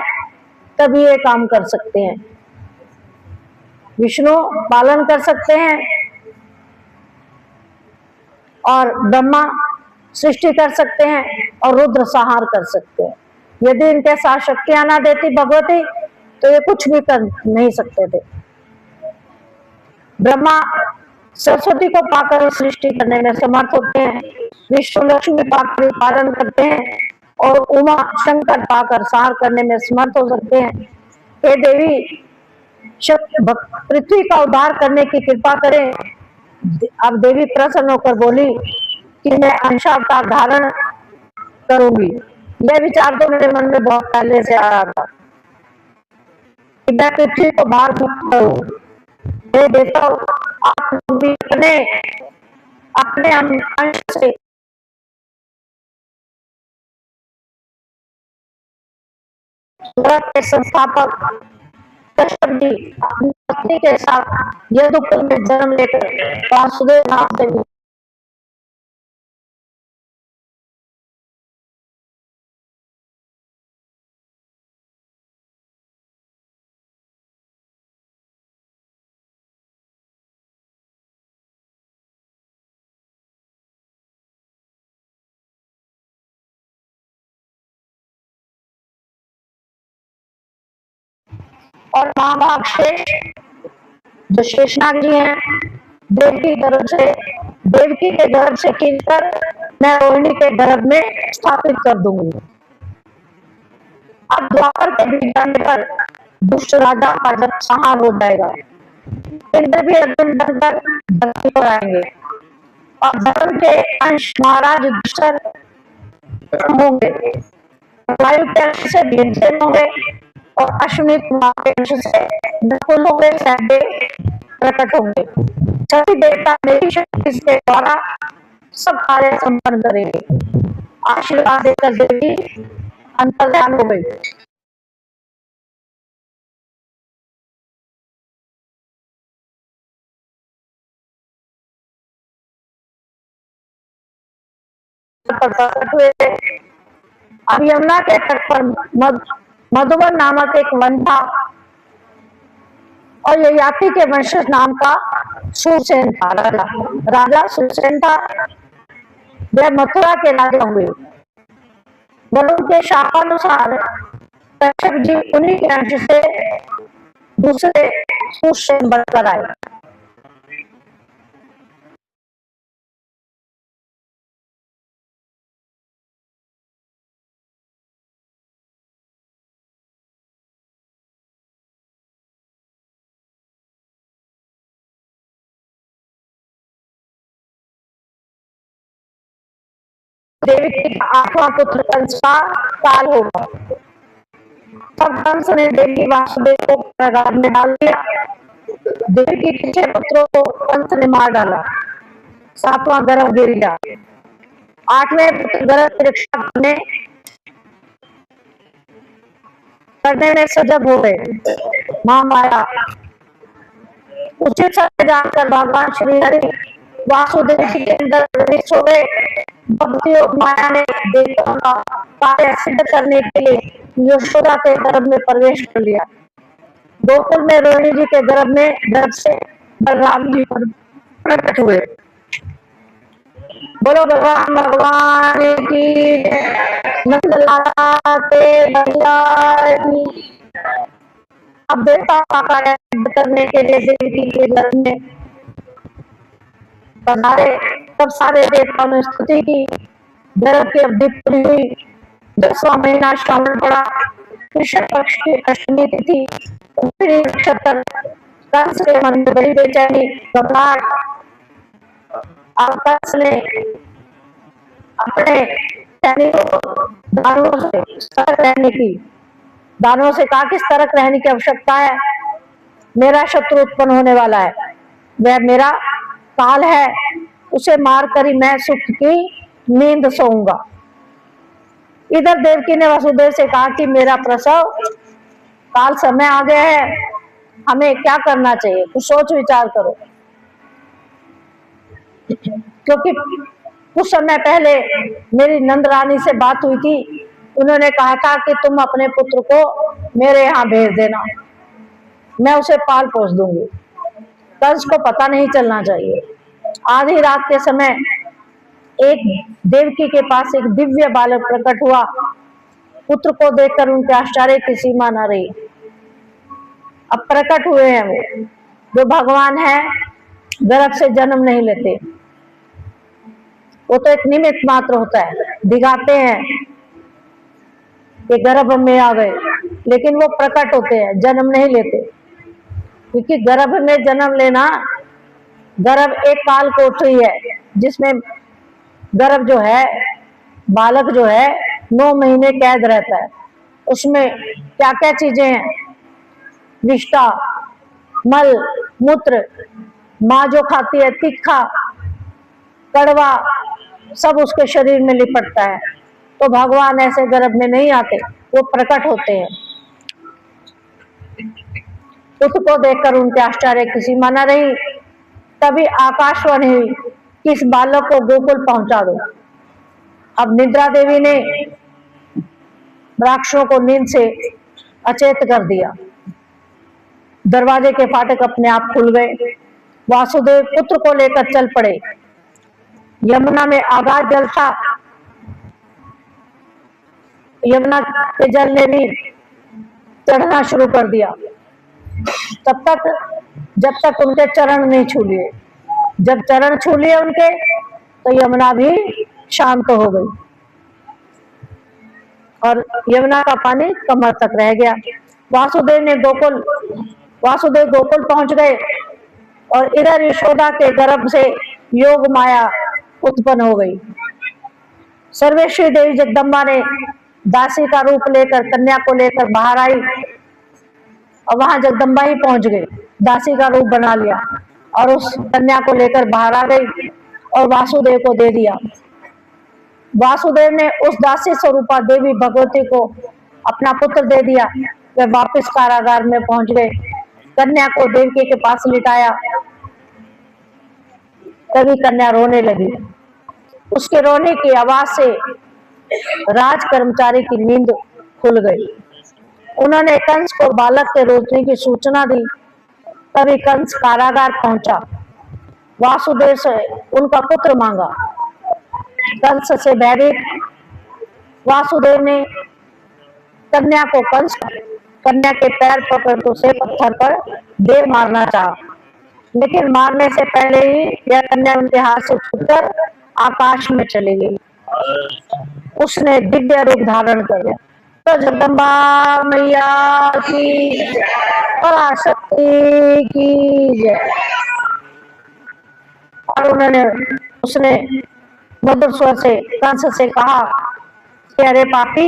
तभी ये काम कर सकते हैं। विष्णु पालन कर सकते हैं और ब्रह्मा सृष्टि कर सकते हैं और रुद्र संहार कर सकते हैं। यदि इनके साथ शक्तियां ना देती भगवती तो ये कुछ भी कर नहीं सकते थे। ब्रह्मा सरस्वती को पाकर सृष्टि करने में समर्थ होते हैं, विष्णु लक्ष्मी पाकर पालन करते हैं और उमा शंकर पाकर संहार करने में समर्थ हो सकते हैं। हे देवी, पृथ्वी का उद्धार करने की कृपा करें। अब देवी प्रसन्न होकर बोली कि मैं अंशावतार धारण करूंगी। यह विचार तो मेरे मन में बहुत पहले से आ रहा था कि मैं पृथ्वी को भार मुक्त करूं। हे देवताओं, आप लोग भी अपने अंश से के संस्थापक कश्यप जी अपनी पत्नी के साथ यदुकुल में जन्म लेकर वासुदेव नाम से और महाभाग शेष जो शेषनाग जी हैं, देवकी के गर्भ से खींचकर मैं रोहिणी के गर्भ में स्थापित कर दूंगी। अब द्वापर के बीच जाने पर दुष्ट राजा का जब संहार हो जाएगा, इंद्र भी अर्जुन बनकर धरती पर आएंगे और धर्म के अंश महाराज दुष्टर होंगे, वायु के अंश से भीमसेन होंगे और अश्विनी कुमार के अंश से नकुल होंगे, सहदेव प्रकट होंगे। सभी देवता मेरी शक्ति के द्वारा सब कार्य संपन्न करेंगे। आशीर्वाद देकर देवी अंतर्ध्यान हो गई। प्रकट हुए थे। अब यमुना के तट पर मधुबन नामक एक वन था और ययाति के वंशज नाम का सुरसेन था। राजा सुरसेन था। वह मथुरा के राजा हुए। वरुण के शापानुसार कश्यप जी उन्हीं के अंश से दूसरे सुरसेन बनकर आए। देवी का 8वां पुत्र कंस का काल होगा। तब कंस ने देवी वासुदेव को कारागार में डाल दिया। देवी के 6 पुत्रों को कंस ने मार डाला। 7वां गर्भ गिर गया। 8वें पुत्र गर्भ की रक्षा करने में सजग हो गए। महामाया उचित समय जानकर भगवान श्री हरि वासुदेव जी के अंदर प्रवेश हो गए। भक्ति योग माया ने देवताओं का कार्य सिद्ध करने के लिए यशोदा के गर्भ में प्रवेश कर लिया। गोकुल में रोहिणी जी के गर्भ से बलराम जी पर प्रकट हुए। बोलो भगवान की नंदलाला के भैया की। अब देवताओं का कार्य सिद्ध करने के लिए देवी के गर्भ में पधारे। तब सारे देवताओं ने स्तुति की। गर्भ की अवधि पूरी हुई। 10वां महीना श्रावण पड़ा। कृष्ण पक्ष की अष्टमी तिथि नक्षत्र। कंस के मन में बड़ी बेचैनी घबराहट। अब कंस ने अपने सैनिकों को दानवों से किस तरह रहने की आवश्यकता है। मेरा शत्रु उत्पन्न होने वाला है, वह मेरा काल है, उसे मारकर ही मैं सुख की नींद सोऊंगा। इधर देवकी ने वसुदेव से कहा कि मेरा प्रसव काल समय आ गया है, हमें क्या करना चाहिए, कुछ सोच विचार करो। क्योंकि कुछ समय पहले मेरी नंद रानी से बात हुई थी, उन्होंने कहा था कि तुम अपने पुत्र को मेरे यहाँ भेज देना, मैं उसे पाल पोस दूंगी। कंस को पता नहीं चलना चाहिए। आधी रात के समय एक देवकी के पास एक दिव्य बालक प्रकट हुआ। पुत्र को देखकर उनके आश्चर्य की सीमा न रही। अब प्रकट हुए हैं वो, जो भगवान है, गर्भ से जन्म नहीं लेते, वो तो एक निमित्त मात्र होता है, दिखाते हैं कि गर्भ में आ गए, लेकिन वो प्रकट होते हैं, जन्म नहीं लेते। क्योंकि गर्भ में जन्म लेना, गर्भ एक काल कोठरी है जिसमें गर्भ जो है, बालक जो है 9 महीने कैद रहता है। उसमें क्या क्या चीजें हैं, विष्ठा, मल, मूत्र, माँ जो खाती है तीखा, कड़वा, सब उसके शरीर में लिपटता है। तो भगवान ऐसे गर्भ में नहीं आते, वो प्रकट होते हैं। पुत्र को देखकर उनके आश्चर्य की सीमा न रही। तभी आकाशवाणी हुई कि इस बालक को गोकुल पहुंचा दो। अब निद्रा देवी ने राक्षसों को नींद से अचेत कर दिया। दरवाजे के फाटक अपने आप खुल गए। वासुदेव पुत्र को लेकर चल पड़े। यमुना में आगाध जल था। यमुना के जल ने भी चढ़ना शुरू कर दिया, जब तक उनके चरण नहीं छू लिए। जब चरण छू लिए उनके, तो यमुना भी शांत हो गई और यमुना का पानी कमर तक रह गया। वासुदेव गोकुल पहुंच गए और इधर यशोदा के गर्भ से योग माया उत्पन्न हो गई। सर्वेश्वरी देवी जगदम्बा ने दासी का रूप लेकर कन्या को लेकर बाहर आई और वहां जगदम्बा ही पहुंच गई। दासी का रूप बना लिया और उस कन्या को लेकर बाहर आ गई और वासुदेव को दे दिया। वासुदेव ने उस दासी स्वरूपा देवी भगवती को अपना पुत्र दे दिया। वे वापस कारागार में पहुंच गए। कन्या को देवकी के पास लिटाया। तभी कन्या रोने लगी। उसके रोने की आवाज से राज कर्मचारी की नींद खुल गई। उन्होंने कंस को बालक के रोने की सूचना दी। तभी कंस कारागार पहुंचा। वासुदेव से उनका पुत्र मांगा। कंस से भयभीत वासुदेव ने कन्या के पैर पकड़ तो उसे पत्थर पर दे मारना चाहा, लेकिन मारने से पहले ही यह कन्या उनके हाथ से छूटकर आकाश में चली गई। उसने दिव्य रूप धारण कर लिया। तो जगदम्बा मैया की, पराशक्ति की जय। और उसने मधुर स्वर से कंस से कहा कि अरे पापी,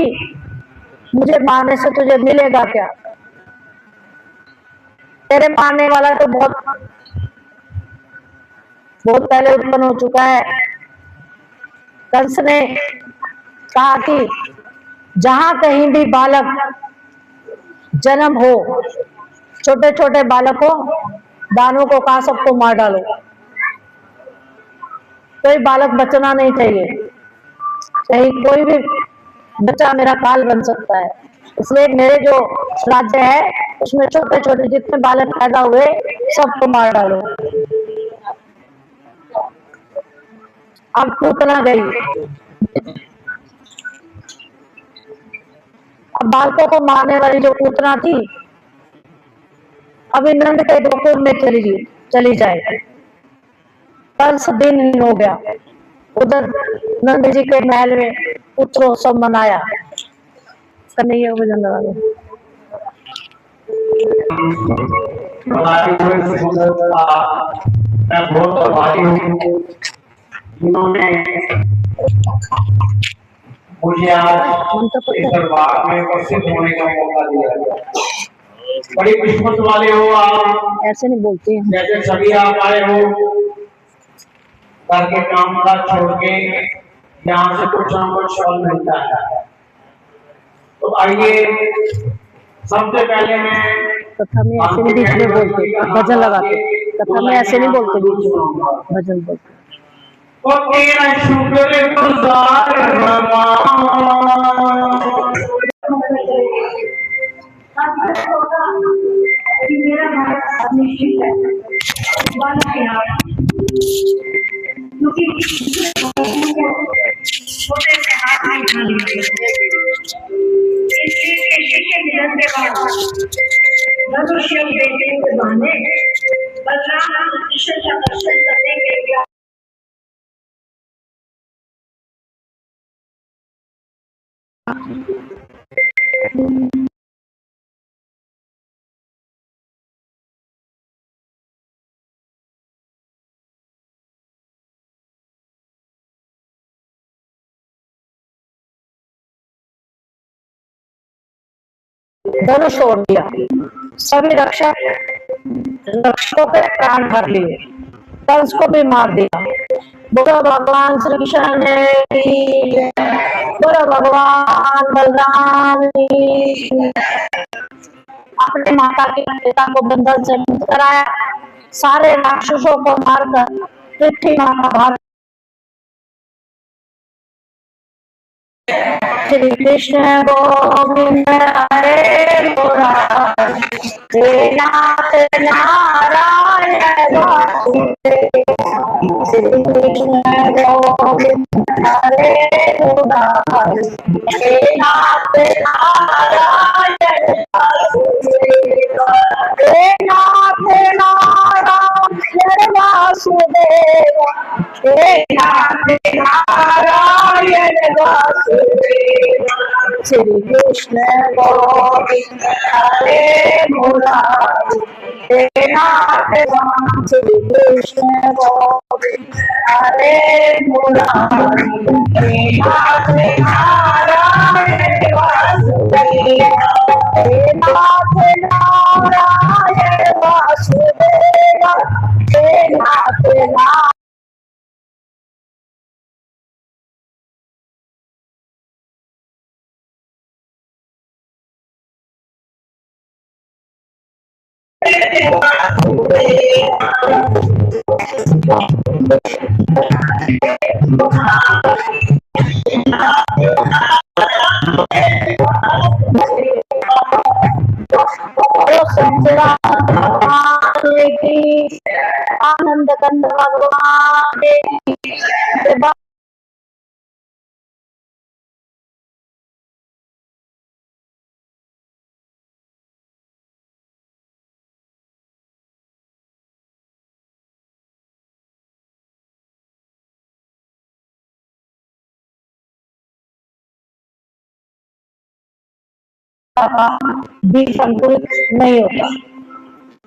मुझे मारने से तुझे मिलेगा क्या? तेरे मारने वाला तो बहुत बहुत पहले उत्पन्न हो चुका है। कंस ने कहा कि जहां कहीं भी बालक जन्म हो, छोटे छोटे बालकों, दानवों को कहा सबको मार डालो, कोई बालक बचना नहीं चाहिए, कहीं कोई भी बच्चा मेरा काल बन सकता है। इसलिए मेरे जो राज्य है उसमें छोटे छोटे जितने बालक पैदा हुए सबको मार डालो। अब पूतना गई, अब बालकों को मारने वाली जो पूतना थी अभी नंद के गोकुल में चली जाए। कंस दिन ही हो गया, उधर नंद जी के महल में पुत्रोत्सव मनाया। कन्हैया भजन लगा दो। मैं बहुत आभारी हूँ जिन्होंने मुझे आज इस दरबार में उपस्थित होने का मौका दिया। बड़ी किस्मत वाले हो आप, ऐसे नहीं बोलते हैं। जैसे सभी आप आए हो घर के काम काज छोड़ के यहाँ से कुछ ना कुछ फल मिलता है। तो आइए सबसे पहले मैं कथा में ऐसे नहीं बीच में बोलते, भजन लगाते। कथा में ऐसे नहीं बोलते बीच में, भजन बोलते। ओ तेरा शुक्र गुजार मेरा भारत निश्चित है क्योंकि छोटे से हाथ में उठा लिए। इसलिए शिष्य मिलन के बाद मनुष्य बेटे के बहाने बलराम कृष्ण का दर्शन करने के लिए धनुष तोड़ दिया, सभी रक्षकों के प्राण भर लिए, कंस को भी मार दिया। बोलो भगवान श्री कृष्ण ने, बोलो भगवान बलराम ने। अपने माता के पिता को बंधन से मुक्त कराया, सारे राक्षसों को मारकर पृथ्वी माता भाग। श्री कृष्ण गोविंद हरे मुरारी, नाथ नारायण वासुदेव। श्री कृष्ण गोविंद हरे मुरारी, नाथ नारायण वासुदेव। नाथ नारायण वासुदेव, नाथ नारायण वासुदेव। श्री कृष्ण गोविंद हरे मुरारी, नाथ श्री कृष्ण गोविंद हरे मुरारी, नाथ नारायण वासुदेव। नाथ नारायण वासुदेव, नाथ नारायण। आनंद कंद भगवान भी संतुलित नहीं होता।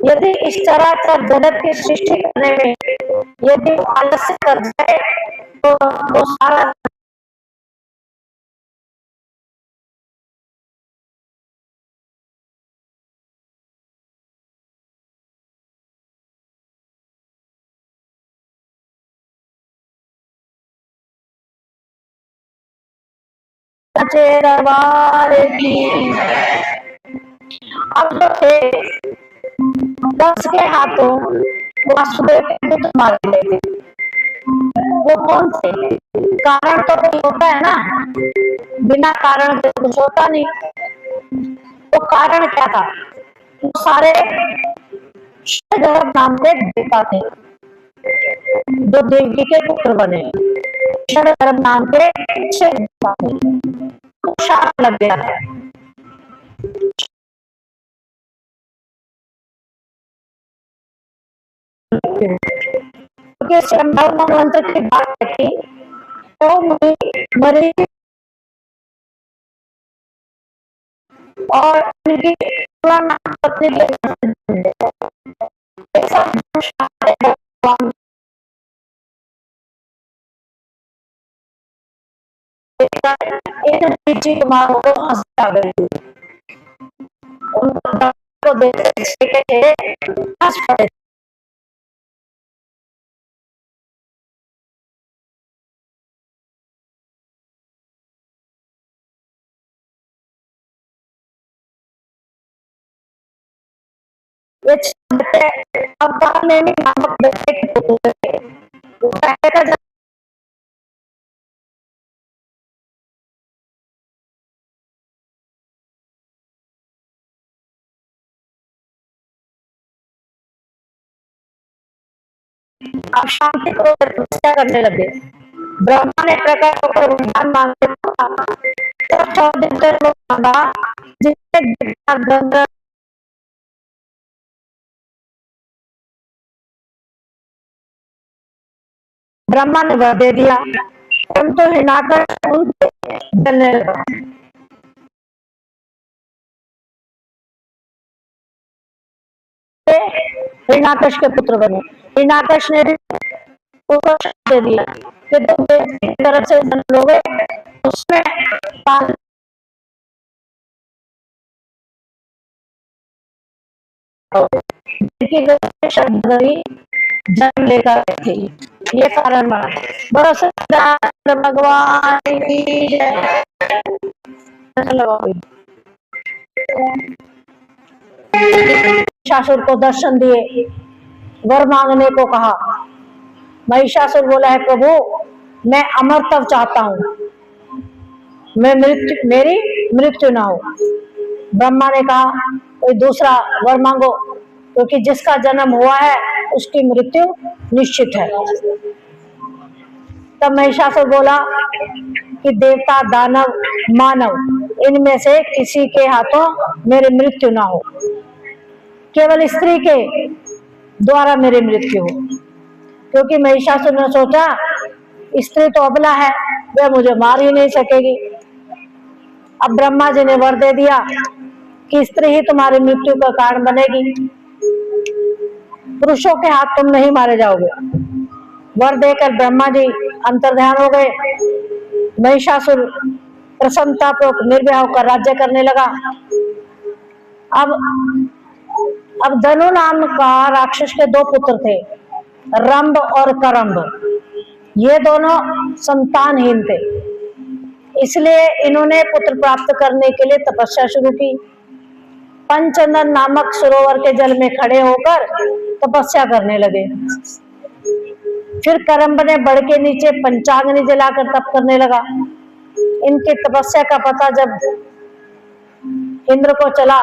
यदि इस तरह का जगत की सृष्टि करने में यदि आलस्य कर जाए तो सारा साचे दरबार की। अब जो थे दस के हाथों वासुदेव के पुत्र मारे गए थे, वो कौन थे? कारण तो कोई होता है ना, बिना कारण के कुछ होता नहीं। तो कारण क्या था? वो सारे शतधर्म नाम के देवता थे जो देवी के पुत्र बने। शतधर्म नाम के देवता थे, तो शाप लग गया है। क्योंकि संभव मंत्र की बात रखी तो मरी और उनकी पत्नी इन कुमारों को हंसी आ गई। उनको देखे हंस पड़े। अवतार लेने नामक बेटे के पुत्र थे। वो पहले का अब शांति को तपस्या करने लगे। ब्रह्मा ने प्रकट होकर वरदान मांगे। तब 14 दिन तक वो मांगा जिससे गंगा ब्रह्मा ने वर दे दिया, परंतु हिरण्याकश उनसे जलने लगा। हिरण्याकश के पुत्र बने। हिरण्याकश ने उसको श्राप दे दिया कि तुम मेरी तरफ से जन्म लोगे, उसमें पाल जन्म लेकर थी। ये कारण बना। बड़ा सच्चिदानंद भगवान की जय। महिषासुर को दर्शन दिए, वर मांगने को कहा। महिषासुर बोला है प्रभु मैं अमरत्व चाहता हूँ, मेरी मृत्यु ना हो। ब्रह्मा ने कहा कोई दूसरा वर मांगो, क्योंकि जिसका जन्म हुआ है उसकी मृत्यु निश्चित है। तब महिषासुर बोला कि देवता, दानव, मानव इनमें से किसी के हाथों मेरी मृत्यु ना हो, केवल स्त्री के द्वारा मेरी मृत्यु हो। क्योंकि महिषासुर ने सोचा स्त्री तो अबला है, वह मुझे मार ही नहीं सकेगी। अब ब्रह्मा जी ने वर दे दिया कि स्त्री ही तुम्हारी मृत्यु का कारण बनेगी, पुरुषों के हाथ तुम नहीं मारे जाओगे। वर देकर ब्रह्मा जी अंतर्ध्यान हो गए। महिषासुर प्रसन्नतापूर्वक निर्भय होकर राज्य करने लगा। अब धनु नाम का राक्षस के 2 पुत्र थे, रंभ और करम्भ। ये दोनों संतानहीन थे, इसलिए इन्होंने पुत्र प्राप्त करने के लिए तपस्या शुरू की। पंचनन नामक सरोवर के जल में खड़े होकर तपस्या करने लगे। फिर करम्भ ने बढ़ के नीचे पंचाग्नि जलाकर तप करने लगा। इनकी तपस्या का पता जब इंद्र को चला,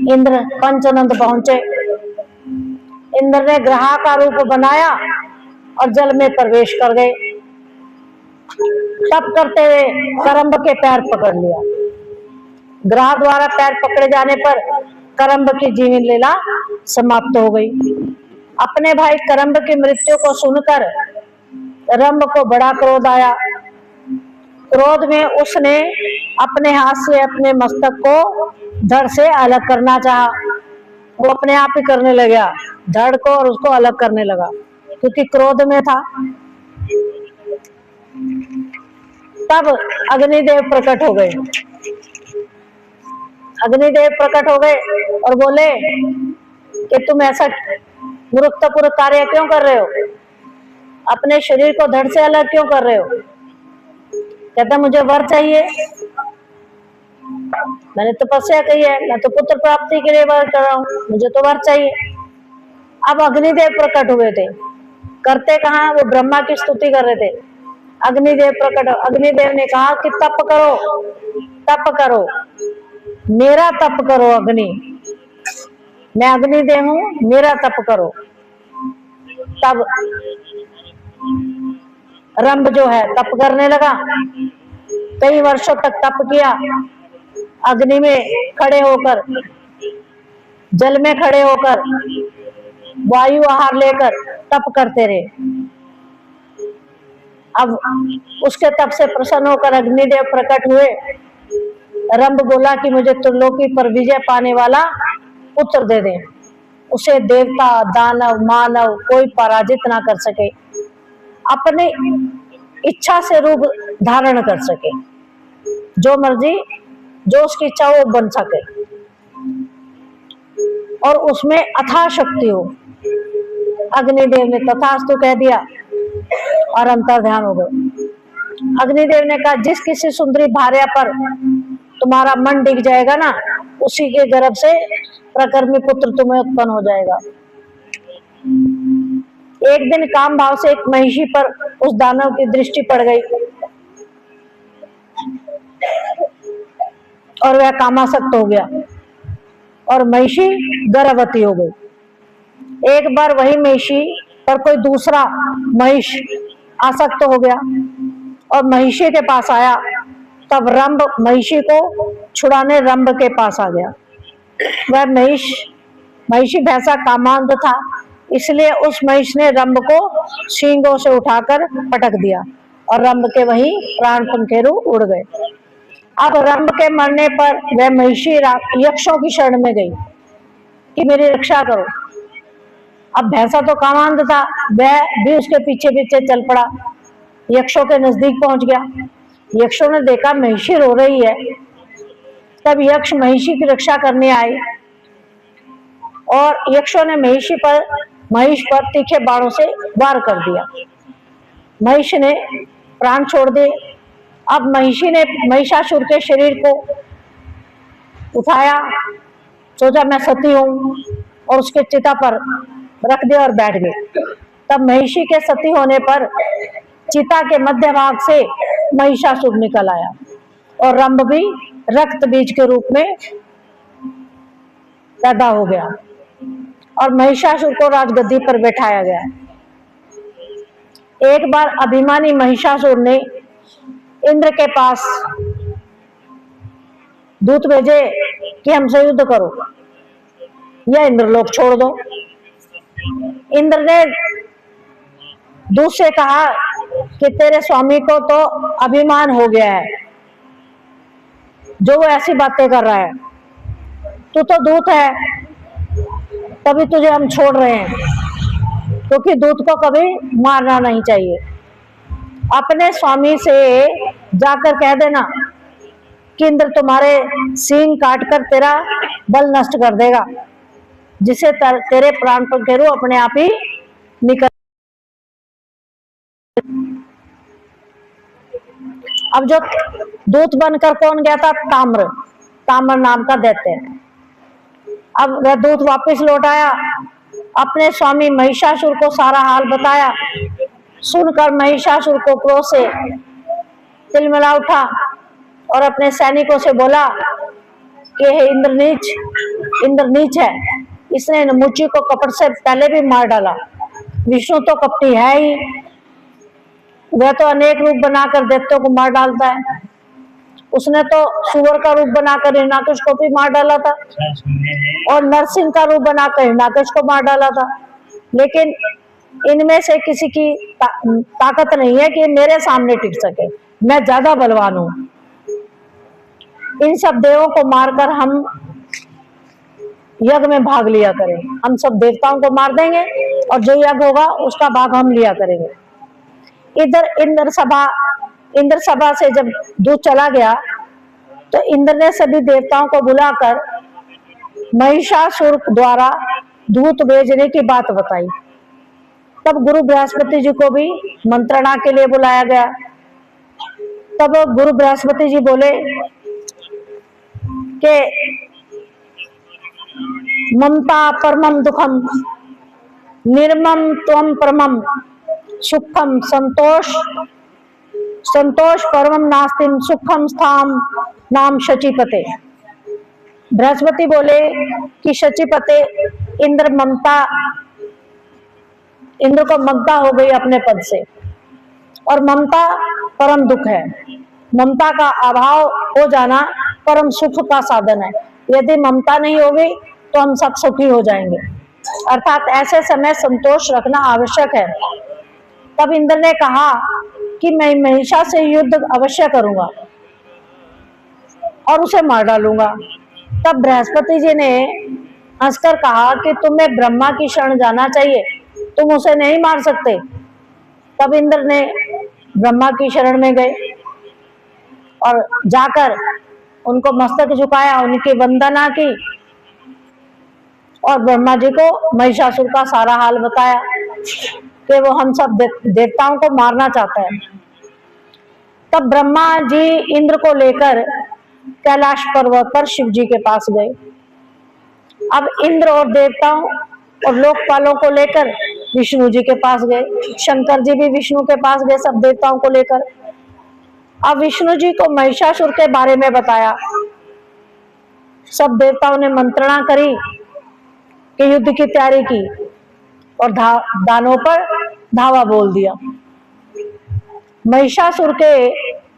इंद्र पंचनंद पहुंचे। इंद्र ने ग्रह का रूप बनाया और जल में प्रवेश कर गए। तप करते हुए करम्भ के पैर पकड़ लिया। ग्रह द्वारा पैर पकड़े जाने पर करम्भ की जीवन लीला समाप्त हो गई। अपने भाई करम्भ की मृत्यु को सुनकर रंभ को बड़ा क्रोध आया। क्रोध में उसने अपने हाथ से अपने मस्तक को धड़ से अलग करना चाहा। वो अपने आप ही करने लगा, धड़ को और उसको अलग करने लगा, क्योंकि क्रोध में था। तब अग्निदेव प्रकट हो गए। अग्निदेव प्रकट हो गए और बोले कि तुम ऐसा मूर्खतापूर्ण कार्य क्यों कर रहे हो? अपने शरीर को धड़ से अलग क्यों कर रहे हो? कहता मुझे वर चाहिए, मैंने तपस्या की है, मैं तो पुत्र प्राप्ति के लिए वर कर रहा हूँ, मुझे तो वर चाहिए। अब अग्निदेव प्रकट हुए थे, करते कहाँ, वो ब्रह्मा की स्तुति कर रहे थे। अग्निदेव प्रकट, अग्निदेव ने कहा कि तप करो, तप करो, मेरा तप करो अग्नि, मैं अग्निदेव हूं, मेरा तप करो। तब रंभ जो है तप करने लगा, कई वर्षों तक तप किया, अग्नि में खड़े होकर, जल में खड़े होकर, वायु आहार लेकर तप करते रहे। अब उसके तप से प्रसन्न होकर अग्निदेव प्रकट हुए। रंभ बोला कि मुझे त्रिलोकी पर विजय पाने वाला पुत्र दे दे, उसे देवता दानव मानव कोई पराजित ना कर सके, अपनी इच्छा से रूप धारण कर सके, जो मर्जी जो उसकी इच्छा वो बन सके और उसमें अथाह शक्ति हो। अग्निदेव ने तथास्तु कह दिया और अंतर ध्यान हो गए। अग्निदेव ने कहा जिस किसी सुंदरी भार्या पर तुम्हारा मन डिग जाएगा ना, उसी के गर्भ से प्रकर्मी पुत्र तुम्हें उत्पन्न हो जाएगा। एक दिन काम भाव से एक महिषी पर उस दानव की दृष्टि पड़ गई और वह कामासक्त हो गया और महिषी गर्भवती हो गई। एक बार वही महिषी पर कोई दूसरा महिष आसक्त हो गया और महिषी के पास आया, तब रंभ महिषी को छुड़ाने रंभ के पास आ गया। वह महिषी भैंसा कामांध था, इसलिए उस महिष ने रंभ को सींगों से उठाकर पटक दिया और रंभ के वही प्राण पंखेरु उड़ गए। अब रंभ के मरने पर वह महिषी यक्षों की शरण में गई कि मेरी रक्षा करो। अब भैंसा तो कामांध था, वह भी उसके पीछे पीछे चल पड़ा, यक्षों के नजदीक पहुंच गया। यक्षों ने देखा महिषी रो रही है, तब यक्ष महिषी की रक्षा करने आए और यक्षों ने महिष पर तीखे बाणों से वार कर दिया। महिष ने प्राण छोड़ दिए। अब महिषी ने महिषासुर के शरीर को उठाया, सोचा मैं सती हूं, और उसके चिता पर रख दिया और बैठ गए। तब महिषी के सती होने पर चिता के मध्य भाग से महिषासुर निकल आया और रंभ भी रक्त बीज के रूप में पैदा हो गया और महिषासुर को राजगद्दी पर बैठाया गया। एक बार अभिमानी महिषासुर ने इंद्र के पास दूत भेजे कि हमसे युद्ध करो या इंद्रलोक छोड़ दो। इंद्र ने दूत से कहा कि तेरे स्वामी को तो अभिमान हो गया है, जो वो ऐसी बातें कर रहा है, तू तो दूत है, तभी तुझे हम छोड़ रहे हैं, क्योंकि दूत को कभी मारना नहीं चाहिए। अपने स्वामी से जाकर कह देना कि इंद्र तुम्हारे सींग काटकर तेरा बल नष्ट कर देगा, जिसे तेरे प्राण पंखेरु अपने आप ही निकल। अब जो दूत बनकर कौन गया था? ताम्र नाम का दैत्य। अब वह दूत वापस लौट आया, अपने स्वामी महिषासुर को सारा हाल बताया। सुनकर महिषासुर को क्रोध से तिलमिला उठा और अपने सैनिकों से बोला कि हे इंद्र नीच है, इसने मुची को कपट से पहले भी मार डाला। विष्णु तो कपटी है ही, वह तो अनेक रूप बनाकर दैत्यों को मार डालता है। उसने तो सुअर का रूप बनाकर हिरण्याकश को भी मार डाला था और नरसिंह का रूप बनाकर हिरण्याकश को मार डाला था, लेकिन इनमें से किसी की ताकत नहीं है कि मेरे सामने टिक सके। मैं ज्यादा बलवान हूं। इन सब देवों को मारकर हम यज्ञ में भाग लिया करें। हम सब देवताओं को मार देंगे और जो यज्ञ होगा उसका भाग हम लिया करेंगे। इधर इंद्र सभा से जब दूत चला गया तो इंद्र ने सभी देवताओं को बुलाकर महिषासुर द्वारा दूत भेजने की बात बताई। तब गुरु बृहस्पति जी को भी मंत्रणा के लिए बुलाया गया तब गुरु बृहस्पति जी बोले कि ममता परमम दुखम, निर्मम त्वम परमम सुखम, संतोष संतोष परमम नास्तिम सुखम स्थाम नाम शचीपते। बृहस्पति बोले कि शचीपते, इंद्र को ममता हो गई अपने पद से, और ममता परम दुख है। ममता का अभाव हो जाना परम सुख का साधन है। यदि ममता नहीं होगी तो हम सब सुखी हो जाएंगे, अर्थात ऐसे समय संतोष रखना आवश्यक है। तब इंद्र ने कहा कि मैं महिषा से युद्ध अवश्य करूंगा और उसे मार डालूंगा। तब बृहस्पति जी ने हंसकर कहा कि तुम्हें ब्रह्मा की शरण जाना चाहिए, तुम उसे नहीं मार सकते। तब इंद्र ने ब्रह्मा की शरण में गए और जाकर उनको मस्तक झुकाया, उनकी वंदना की और ब्रह्मा जी को महिषासुर का सारा हाल बताया कि वो हम सब देवताओं को मारना चाहता है। तब ब्रह्मा जी इंद्र को लेकर कैलाश पर्वत पर शिव जी के पास गए। अब इंद्र और देवताओं और लोकपालों को लेकर विष्णु जी के पास गए। शंकर जी भी विष्णु के पास गए सब देवताओं को लेकर। अब विष्णु जी को महिषासुर के बारे में बताया। सब देवताओं ने मंत्रणा करी कि युद्ध की तैयारी की और दानों पर धावा बोल दिया। महिषासुर के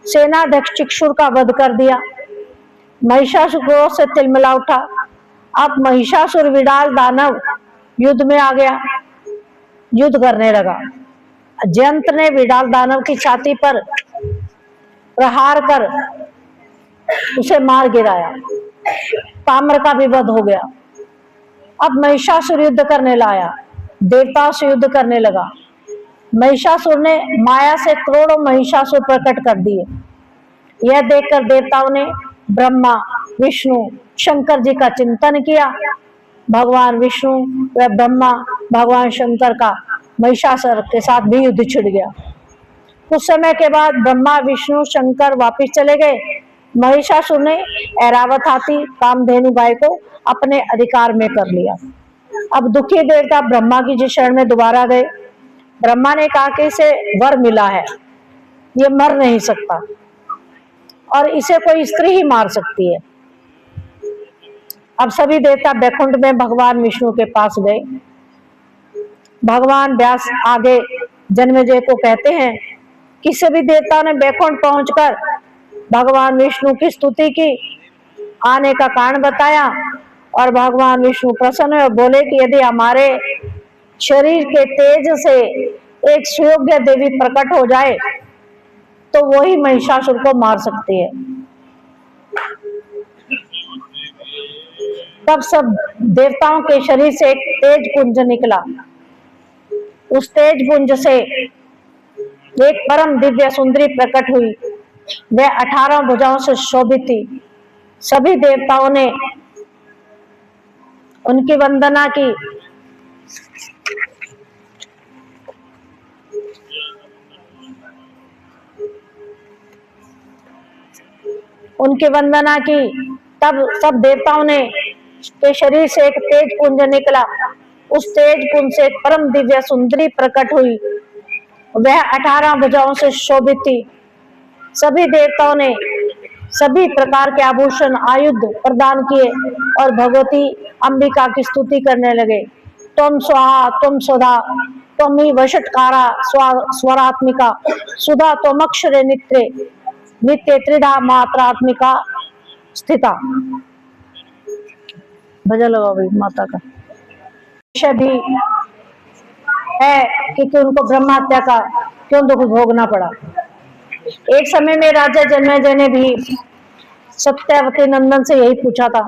सेनाध्यक्ष चिक्षुर का वध कर दिया। महिषासुर क्रोध से तिलमिला उठा। अब महिषासुर विडाल दानव युद्ध में आ गया, युद्ध करने लगा। जयंत ने विडाल दानव की छाती पर प्रहार कर उसे मार गिराया। ताम्र का भी वध हो गया। अब महिषासुर युद्ध करने लाया, देवताओं से युद्ध करने लगा। महिषासुर ने माया से करोड़ों महिषासुर प्रकट कर दिए। यह देखकर देवताओं ने ब्रह्मा, विष्णु, शंकर जी का चिंतन किया। भगवान विष्णु व ब्रह्मा, भगवान शंकर का महिषासुर के साथ भी युद्ध छिड़ गया। कुछ समय के बाद ब्रह्मा, विष्णु, शंकर वापिस चले गए। महिषासुर ने ऐरावत हाथी कामधेनु गाय को अपने अधिकार में कर लिया। अब दुखी देवता ब्रह्मा की जी शरण में दोबारा गए। ब्रह्मा ने कहा कि इसे वर मिला है, ये मर नहीं सकता और इसे कोई स्त्री ही मार सकती है। अब सभी देवता बैकुंठ में भगवान विष्णु के पास गए। भगवान व्यास आगे जन्मेजय को कहते हैं कि सभी देवताओं ने बैकुंठ पहुंचकर भगवान विष्णु की स्तुति की, आने का कारण बताया और भगवान विष्णु प्रसन्न हुए और बोले कि यदि हमारे शरीर के तेज से एक सुयोग्य देवी प्रकट हो जाए तो वही महिषासुर को मार सकती है। तब सब देवताओं के शरीर से एक तेज पुंज निकला। उस तेज पुंज से एक परम दिव्य सुंदरी प्रकट हुई। वह 18 भुजाओं से शोभित थी। सभी देवताओं ने उनकी वंदना की। तब सब देवताओं ने के शरीर से एक तेज पुंज निकला। उस तेज पुंज से एक परम दिव्य सुंदरी प्रकट हुई। वह 18 भुजाओं से शोभित थी। सभी देवताओं ने सभी प्रकार के आभूषण आयुध प्रदान किए और भगवती अंबिका की स्तुति करने लगे। त्वम स्वाहा त्वम सुधा त्वमी वषटकारा स्वरात्मिका सुधा त्वमक्षरे नित्रे नित्य त्रिधा मात्रात्मिका स्थिता। भजन लगाओ भाई माता का। भी है कि उनको ब्रह्म हत्या का क्यों दुख भोगना पड़ा। एक समय में राजा जन्मेजय ने भी सत्यवती नंदन से यही पूछा था।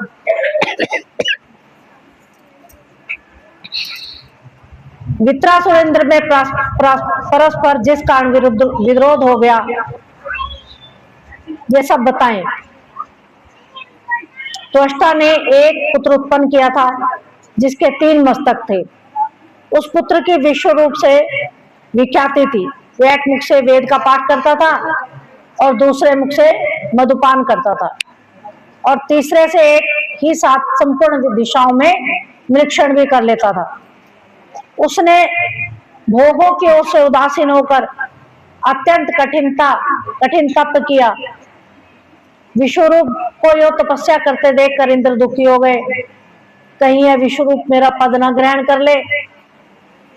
वित्रासुर इंद्र में परस्पर जिस कारण विरोध हो गया, ये सब बताएं। त्वष्टा ने एक पुत्र उत्पन्न किया था जिसके 3 मस्तक थे। उस पुत्र की विश्व रूप से विख्याति थी। वह एक मुख से वेद का पाठ करता था और दूसरे मुख से मधुपान करता था और तीसरे से एक ही साथ संपूर्ण दिशाओं में निरीक्षण भी कर लेता था। उसने भोगों की ओर से उदासीन होकर अत्यंत कठिन तप किया। विश्वरूप को यो तपस्या करते देखकर इंद्र दुखी हो गए। कहीं यह विश्वरूप मेरा पद न ग्रहण कर ले।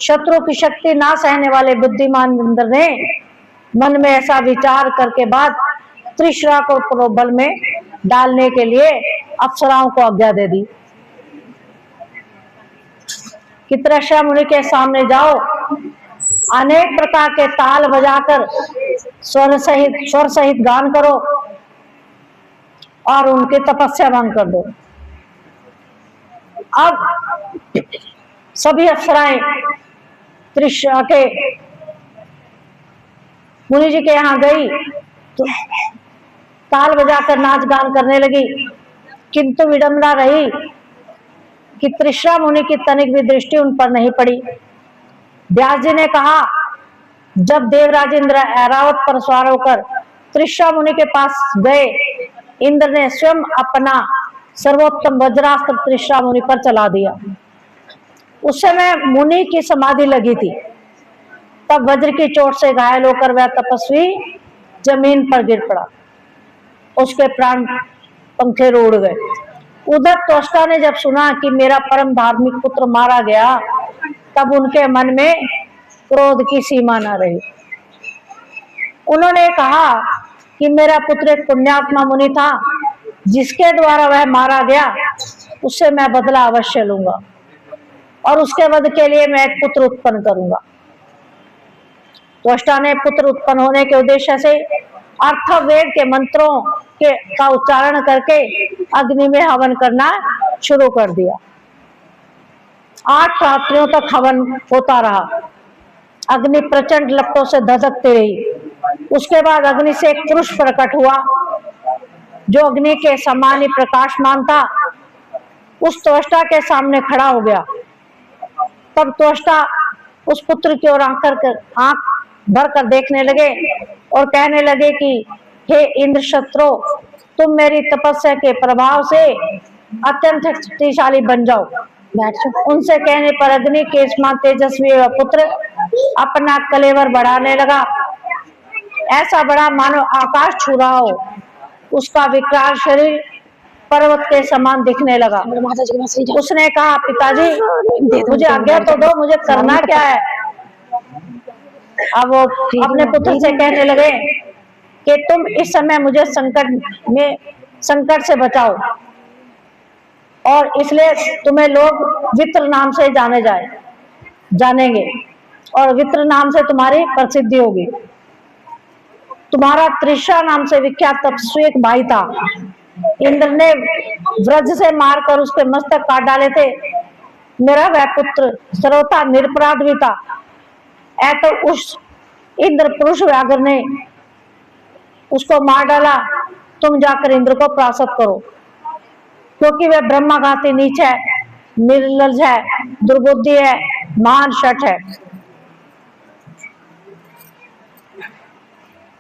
शत्रु की शक्ति ना सहने वाले बुद्धिमान इंद्र ने मन में ऐसा विचार करके बाद त्रिशरा को प्रबल में डालने के लिए अप्सराओं को आज्ञा दे दी कि त्रिशरा मुनि के सामने जाओ, अनेक प्रकार के ताल बजाकर स्वर सहित गान करो और उनकी तपस्या भंग कर दो। अब सभी अप्सराएं त्रिशरा के मुनि जी के यहाँ गई तो ताल बजाकर नाच गान करने लगी, किंतु विडंबना रही कि त्रिशरा मुनि की तनिक भी दृष्टि उन पर नहीं पड़ी। व्यास जी ने कहा, जब देवराज इंद्र ऐरावत पर सवार होकर त्रिशरा मुनि के पास गए, इंद्र ने स्वयं अपना सर्वोत्तम वज्रास्त्र त्रिशरा मुनि पर चला दिया। उस समय मुनि की समाधि लगी थी। तब वज्र की चोट से घायल होकर वह तपस्वी जमीन पर गिर पड़ा, उसके प्राण पंखे उड़ गए। उधर त्वष्टा ने जब सुना कि मेरा परम धार्मिक पुत्र मारा गया, तब उनके मन में क्रोध की सीमा न रही। उन्होंने कहा कि मेरा पुत्र एक पुण्यात्मा मुनि था, जिसके द्वारा वह मारा गया, उससे मैं बदला अवश्य लूंगा और उसके वध के लिए मैं एक पुत्र उत्पन्न करूंगा। त्वष्टा ने पुत्र उत्पन्न होने के उद्देश्य से अर्थवेद के मंत्रों का उच्चारण करके अग्नि में हवन करना शुरू कर दिया। 8 रात्रियों तक हवन होता रहा। अग्नि प्रचंड लपटों से धधकती रही। उसके बाद अग्नि से एक पुरुष प्रकट हुआ, जो अग्नि के समान ही प्रकाशमान था। उस त्वष्टा के सामने खड़ा हो गया। तब त्वष्टा उस पुत्र की ओर आंख भर कर देखने लगे और कहने लगे कि हे इंद्र शत्रु, तुम मेरी तपस्या के प्रभाव से अत्यंत शक्तिशाली बन जाओ। उनसे कहने पर अग्नि के समान तेजस्वी वह पुत्र अपना कलेवर बढ़ाने लगा। ऐसा बड़ा मानो आकाश छू रहा हो। उसका विकराल शरीर पर्वत के समान दिखने लगा। उसने कहा, पिताजी मुझे आज्ञा तो दो, मुझे करना क्या है। अब वो अपने पुत्र से कहने लगे कि तुम इस समय मुझे संकट से बचाओ, और इसलिए तुम्हें लोग वित्र नाम से जानेंगे और वित्र नाम से तुम्हारी प्रसिद्धि होगी। तुम्हारा त्रिशरा नाम से विख्यात तपस्वी एक भाई था। इंद्र ने वज्र से मारकर उसके मस्तक काट डाले थे। मेरा वह पुत्र सर्वथा निरपराध भी था। तो उस इंद्र पुरुष व्याघ्र ने उसको मार डाला। तुम जाकर इंद्र को परास्त करो, क्योंकि वह ब्रह्माघाती नीच है, निर्लज है, दुर्बुद्धि है, महान शठ है।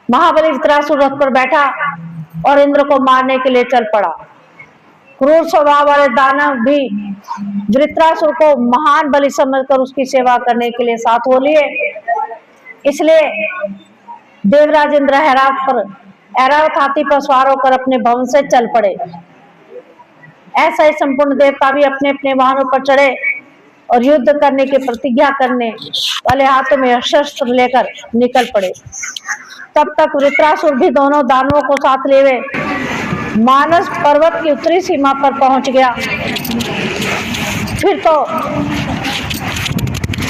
महाबली वृत्रासुर रथ पर बैठा और इंद्र को मारने के लिए चल पड़ा। क्रूर स्वभाव वाले दानव भी वृत्रासुर को महान बलि समझकर उसकी सेवा करने के लिए साथ हो लिए। इसलिए देवराज इंद्र ऐरावत हाथी पर सवार होकर अपने भवन से चल पड़े। ऐसा ही संपूर्ण देवता भी अपने अपने वाहनों पर चढ़े और युद्ध करने की प्रतिज्ञा करने वाले हाथों में शस्त्र लेकर निकल पड़े। तब तक वृत्रासुर भी दोनों दानवों को साथ लिए हुए मानस पर्वत की उत्तरी सीमा पर पहुंच गया। फिर तो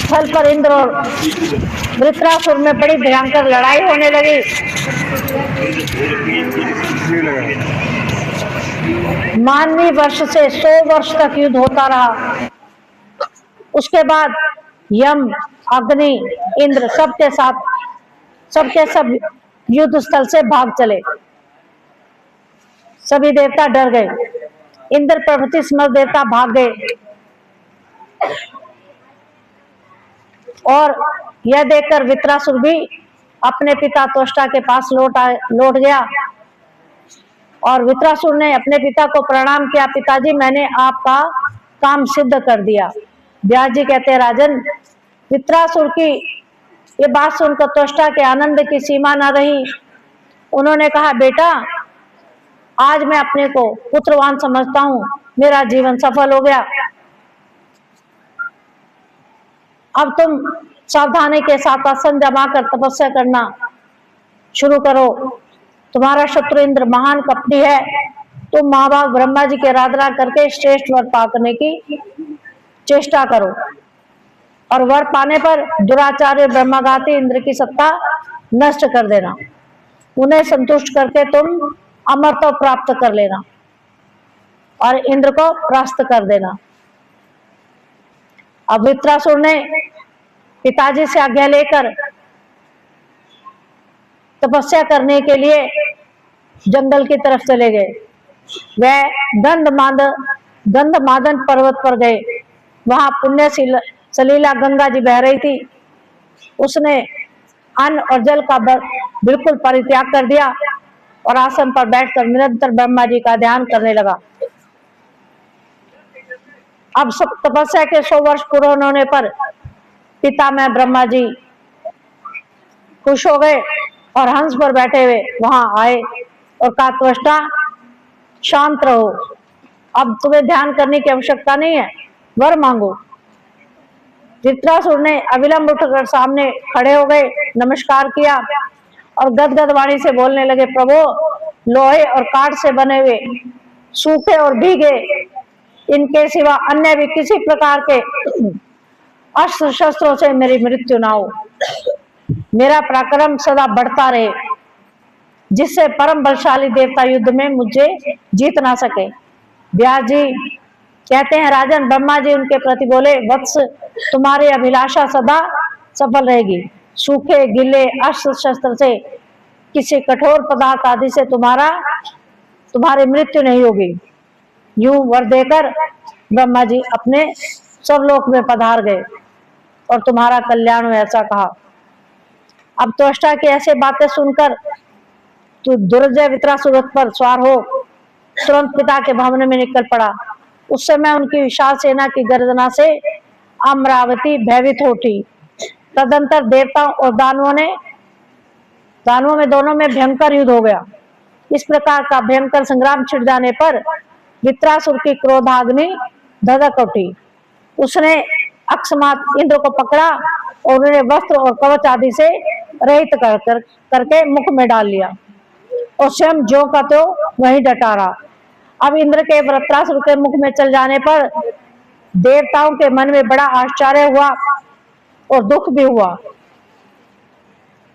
स्थल पर इंद्र और वृत्रासुर में बड़ी भयंकर लड़ाई होने लगी। मानवीय वर्ष से 100 वर्ष तक युद्ध होता रहा। उसके बाद यम, अग्नि, इंद्र सबके सब युद्ध स्थल से भाग चले। सभी देवता डर गए। इंद्र प्रभृति समस्त देवता भाग गए और यह देखकर वृत्रासुर भी अपने पिता त्वष्टा के पास लौट गया और वृत्रासुर ने अपने पिता को प्रणाम किया। पिताजी, मैंने आपका काम सिद्ध कर दिया। व्यास जी कहते हैं, राजन, वृत्रासुर की ये बात सुनकर त्वष्टा के आनंद की सीमा न रही। उन्होंने कहा, बेटा, आज मैं अपने को पुत्रवान समझता हूँ, मेरा जीवन सफल हो गया। अब तुम सावधानी के साथ आसन जमा कर तपस्या करना शुरू करो। तुम्हारा शत्रु इंद्र महान कपटी है। तुम महाभाग ब्रह्मा जी की आराधना करके श्रेष्ठ वर पाने की चेष्टा करो और वर पाने पर दुराचार्य ब्रह्मघाती इंद्र की सत्ता नष्ट कर देना। उन्हें संतुष्ट करके तुम अमरत्व प्राप्त कर लेना और इंद्र को परास्त कर देना। अब वृत्रासुर ने पिताजी से आज्ञा लेकर तपस्या करने के लिए जंगल की तरफ चले गए। वह गंधमादन पर्वत पर गए। वहां पुण्य सलीला गंगा जी बह रही थी। उसने अन्न और जल का बिल्कुल परित्याग कर दिया और आसन पर बैठकर निरंतर ब्रह्मा जी का ध्यान करने लगा। अब सब तपस्या के 100 वर्ष पूरे होने पर पिता में ब्रह्मा जी खुश हो गए और हंस पर बैठे हुए वहां आए और कहा, त्वष्टा, शांत रहो, अब तुम्हें ध्यान करने की आवश्यकता नहीं है, वर मांगो। वृत्रासुर ने अविलंब उठकर सामने खड़े हो गए, नमस्कार किया और गदगद वाणी से बोलने लगे, प्रभु, लोहे और काठ से बने हुए सूखे और भीगे इनके सिवा अन्य भी किसी प्रकार के अस्त्र शस्त्रों से मेरी मृत्यु ना हो। मेरा पराक्रम सदा बढ़ता रहे, जिससे परम बलशाली देवता युद्ध में मुझे जीत ना सके। व्यास जी कहते हैं, राजन, ब्रह्मा जी उनके प्रति बोले, वत्स, तुम्हारी अभिलाषा सदा सफल रहेगी। सूखे गिले अस्त्र शस्त्र से, किसी कठोर पदार्थ आदि से तुम्हारी मृत्यु नहीं होगी। यूं वर देकर ब्रह्मा जी अपने स्वलोक में पधार गए और तुम्हारा कल्याण हो, ऐसा कहा। अब त्वष्टा की ऐसे बातें सुनकर तू दुर्जय वृत्रासुर पर सवार हो तुरंत पिता के भवन में निकल पड़ा। उस समय उनकी विशाल सेना की गर्जना से अमरावती भयभीत हो उठी। तदंतर देवताओं और दानवों में दोनों में भयंकर युद्ध हो गया। इस प्रकार का भयंकर संग्राम छिड़ जाने पर वृत्रासुर की क्रोधाग्नि धधक उठी। उसने अकस्मात इंद्र को पकड़ा और उन्हें वस्त्र और कवच आदि से रहित करके मुख में डाल लिया और स्वयं ज्यों का त्यों वहीं डटा रहा। अब इंद्र के वृत्रासुर के मुख में चल जाने पर देवताओं के मन में बड़ा आश्चर्य हुआ और दुख भी हुआ।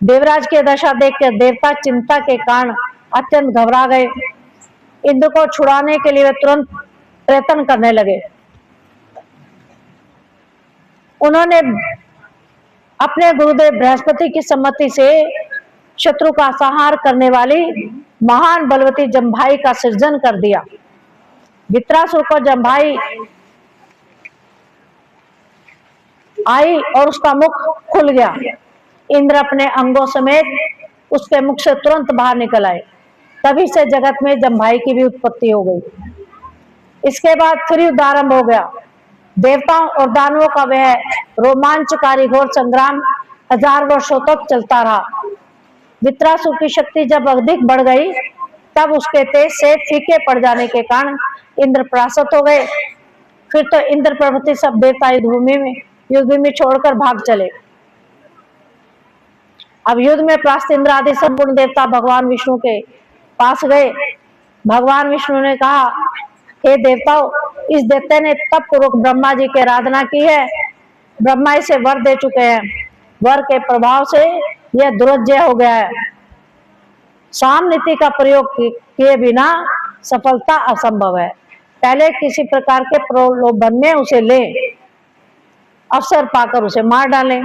देवराज की दशा देखकर देवता चिंता के कारण अत्यंत घबरा गए। इंद्र को छुड़ाने के लिए वे तुरंत प्रयत्न करने लगे। उन्होंने अपने गुरुदेव बृहस्पति की सम्मति से शत्रु का संहार करने वाली महान बलवती जम्भाई का सृजन कर दिया। वृत्रासुर को जम्भाई आई और उसका मुख खुल गया। इंद्र अपने अंगों समेत उसके मुख से तुरंत बाहर निकल आए। तभी से जगत में जम्भाई की भी उत्पत्ति हो गई। इसके बाद फिर युद्ध आरंभ हो गया। देवताओं और दानवों का वह रोमांचकारी घोर संग्राम 1000 वर्षों तक चलता रहा। वृत्रासुर की शक्ति जब अधिक बढ़ गई तब उसके तेज से फीके पड़ जाने के कारण इंद्र परास्त हो गए। फिर तो इंद्र प्रभृति सब देवता युद्ध भूमि छोड़कर भाग चले। अब युद्ध में परास्त इंद्र आदि संपूर्ण देवता भगवान विष्णु के पास गए। भगवान विष्णु ने कहा, हे देवताओं, इस दैत्य ने तप पूर्वक ब्रह्मा जी की आराधना की है। ब्रह्मा इसे वर दे चुके हैं। वर के प्रभाव से यह दुर्जय हो गया है। साम नीति का प्रयोग किए बिना सफलता असंभव है। पहले किसी प्रकार के प्रलोभन में उसे ले, अवसर पाकर उसे मार डालें।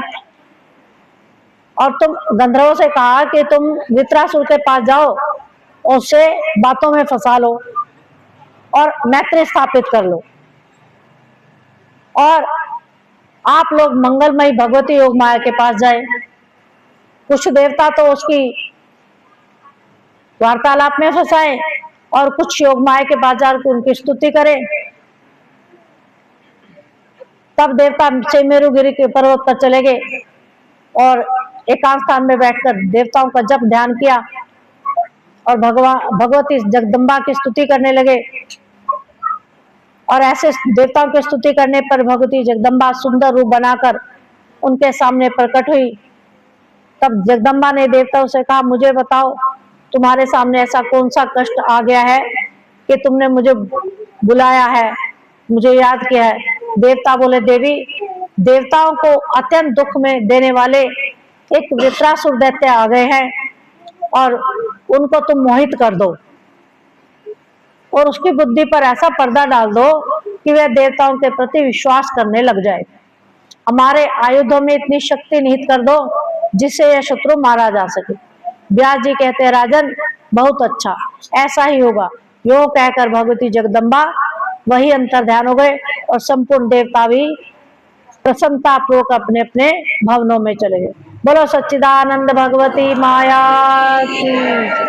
और तुम गंधर्वों से कहा कि तुम वृत्रासुर के पास जाओ और उससे बातों में फंसा लो और मैत्री स्थापित कर लो और आप लोग मंगलमयी भगवती योग माया के पास जाए कुछ देवता तो उसकी वार्तालाप में फंसाए और कुछ योग माया के पास जाकर उनकी स्तुति करे। तब देवता सेमेरुगिरी के पर्वत पर चले गए और एकांत स्थान में बैठकर देवताओं का जप ध्यान किया और भगवती जगदम्बा की स्तुति करने लगे। और ऐसे देवताओं की स्तुति करने पर भगवती जगदम्बा सुंदर रूप बनाकर उनके सामने प्रकट हुई। तब जगदम्बा ने देवताओं से कहा, मुझे बताओ तुम्हारे सामने ऐसा कौन सा कष्ट आ गया है कि तुमने मुझे बुलाया है, मुझे याद किया है। देवता बोले, देवी, देवताओं को अत्यंत दुख में देने वाले एक वित्रासुर दैत्य आ गए हैं और उनको तुम मोहित कर दो और उसकी बुद्धि पर ऐसा पर्दा डाल दो कि वह देवताओं के प्रति विश्वास करने लग जाए। हमारे आयुधों में इतनी शक्ति निहित कर दो जिससे यह शत्रु मारा जा सके। व्यास जी कहते हैं, राजन बहुत अच्छा, ऐसा ही होगा। यो कहकर भगवती जगदम्बा वही अंतर ध्यान हो गए और संपूर्ण देवता भी प्रसन्नता पूर्वक अपने अपने भवनों में चले गए। बोलो सच्चिदानंद भगवती माया की।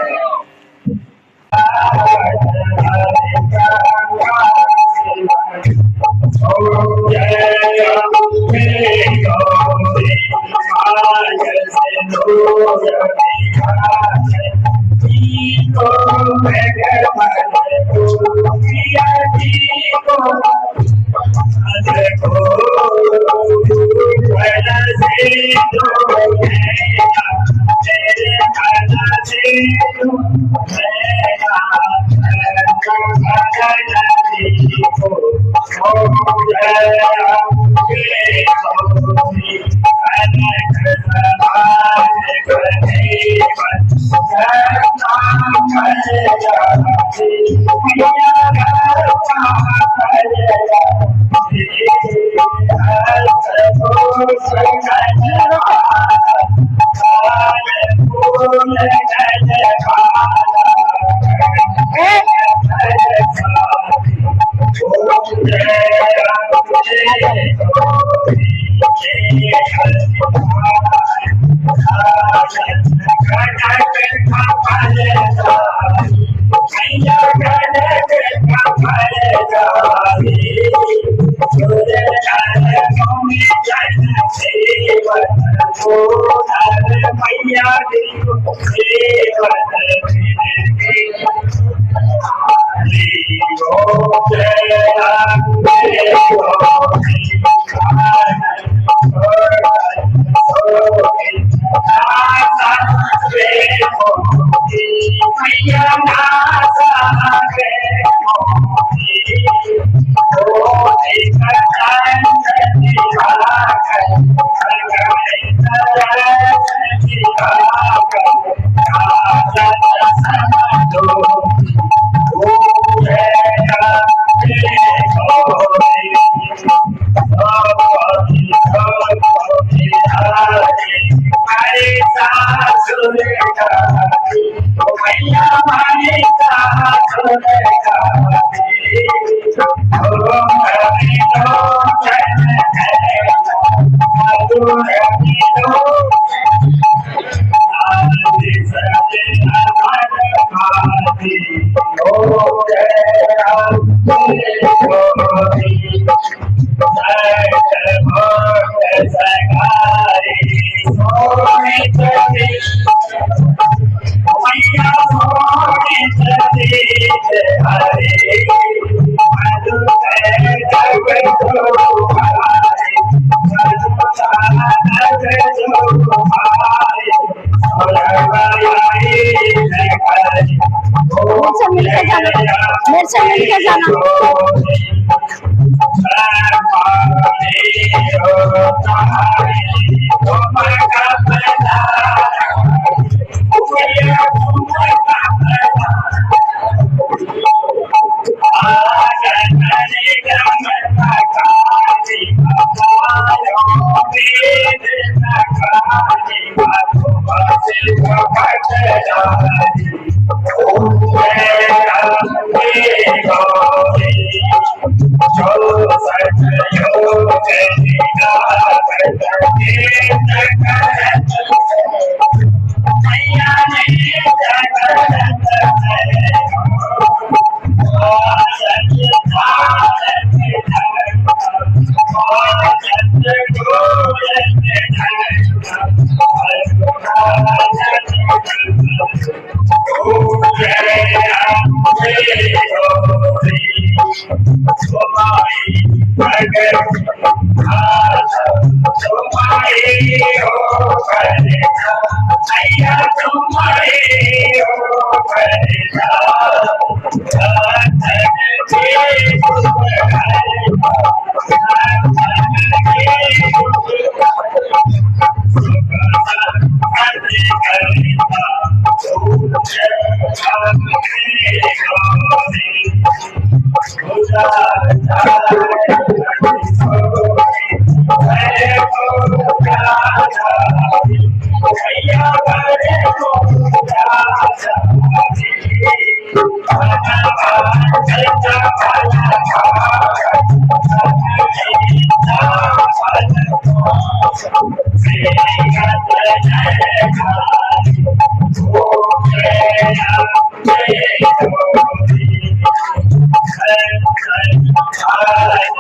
मेरे से मिलके जाना।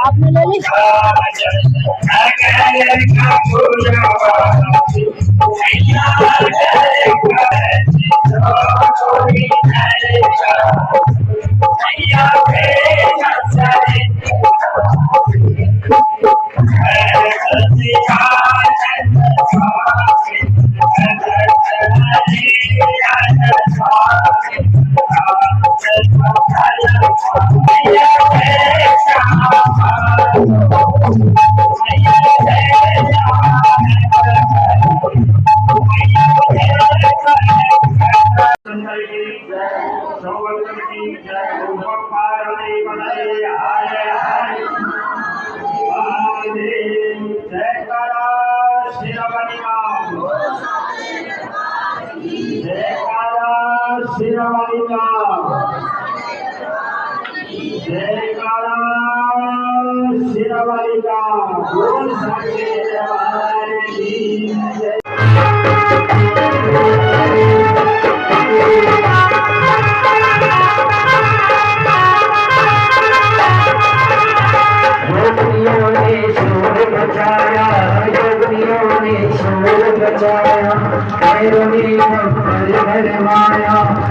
आपने ले ली? माया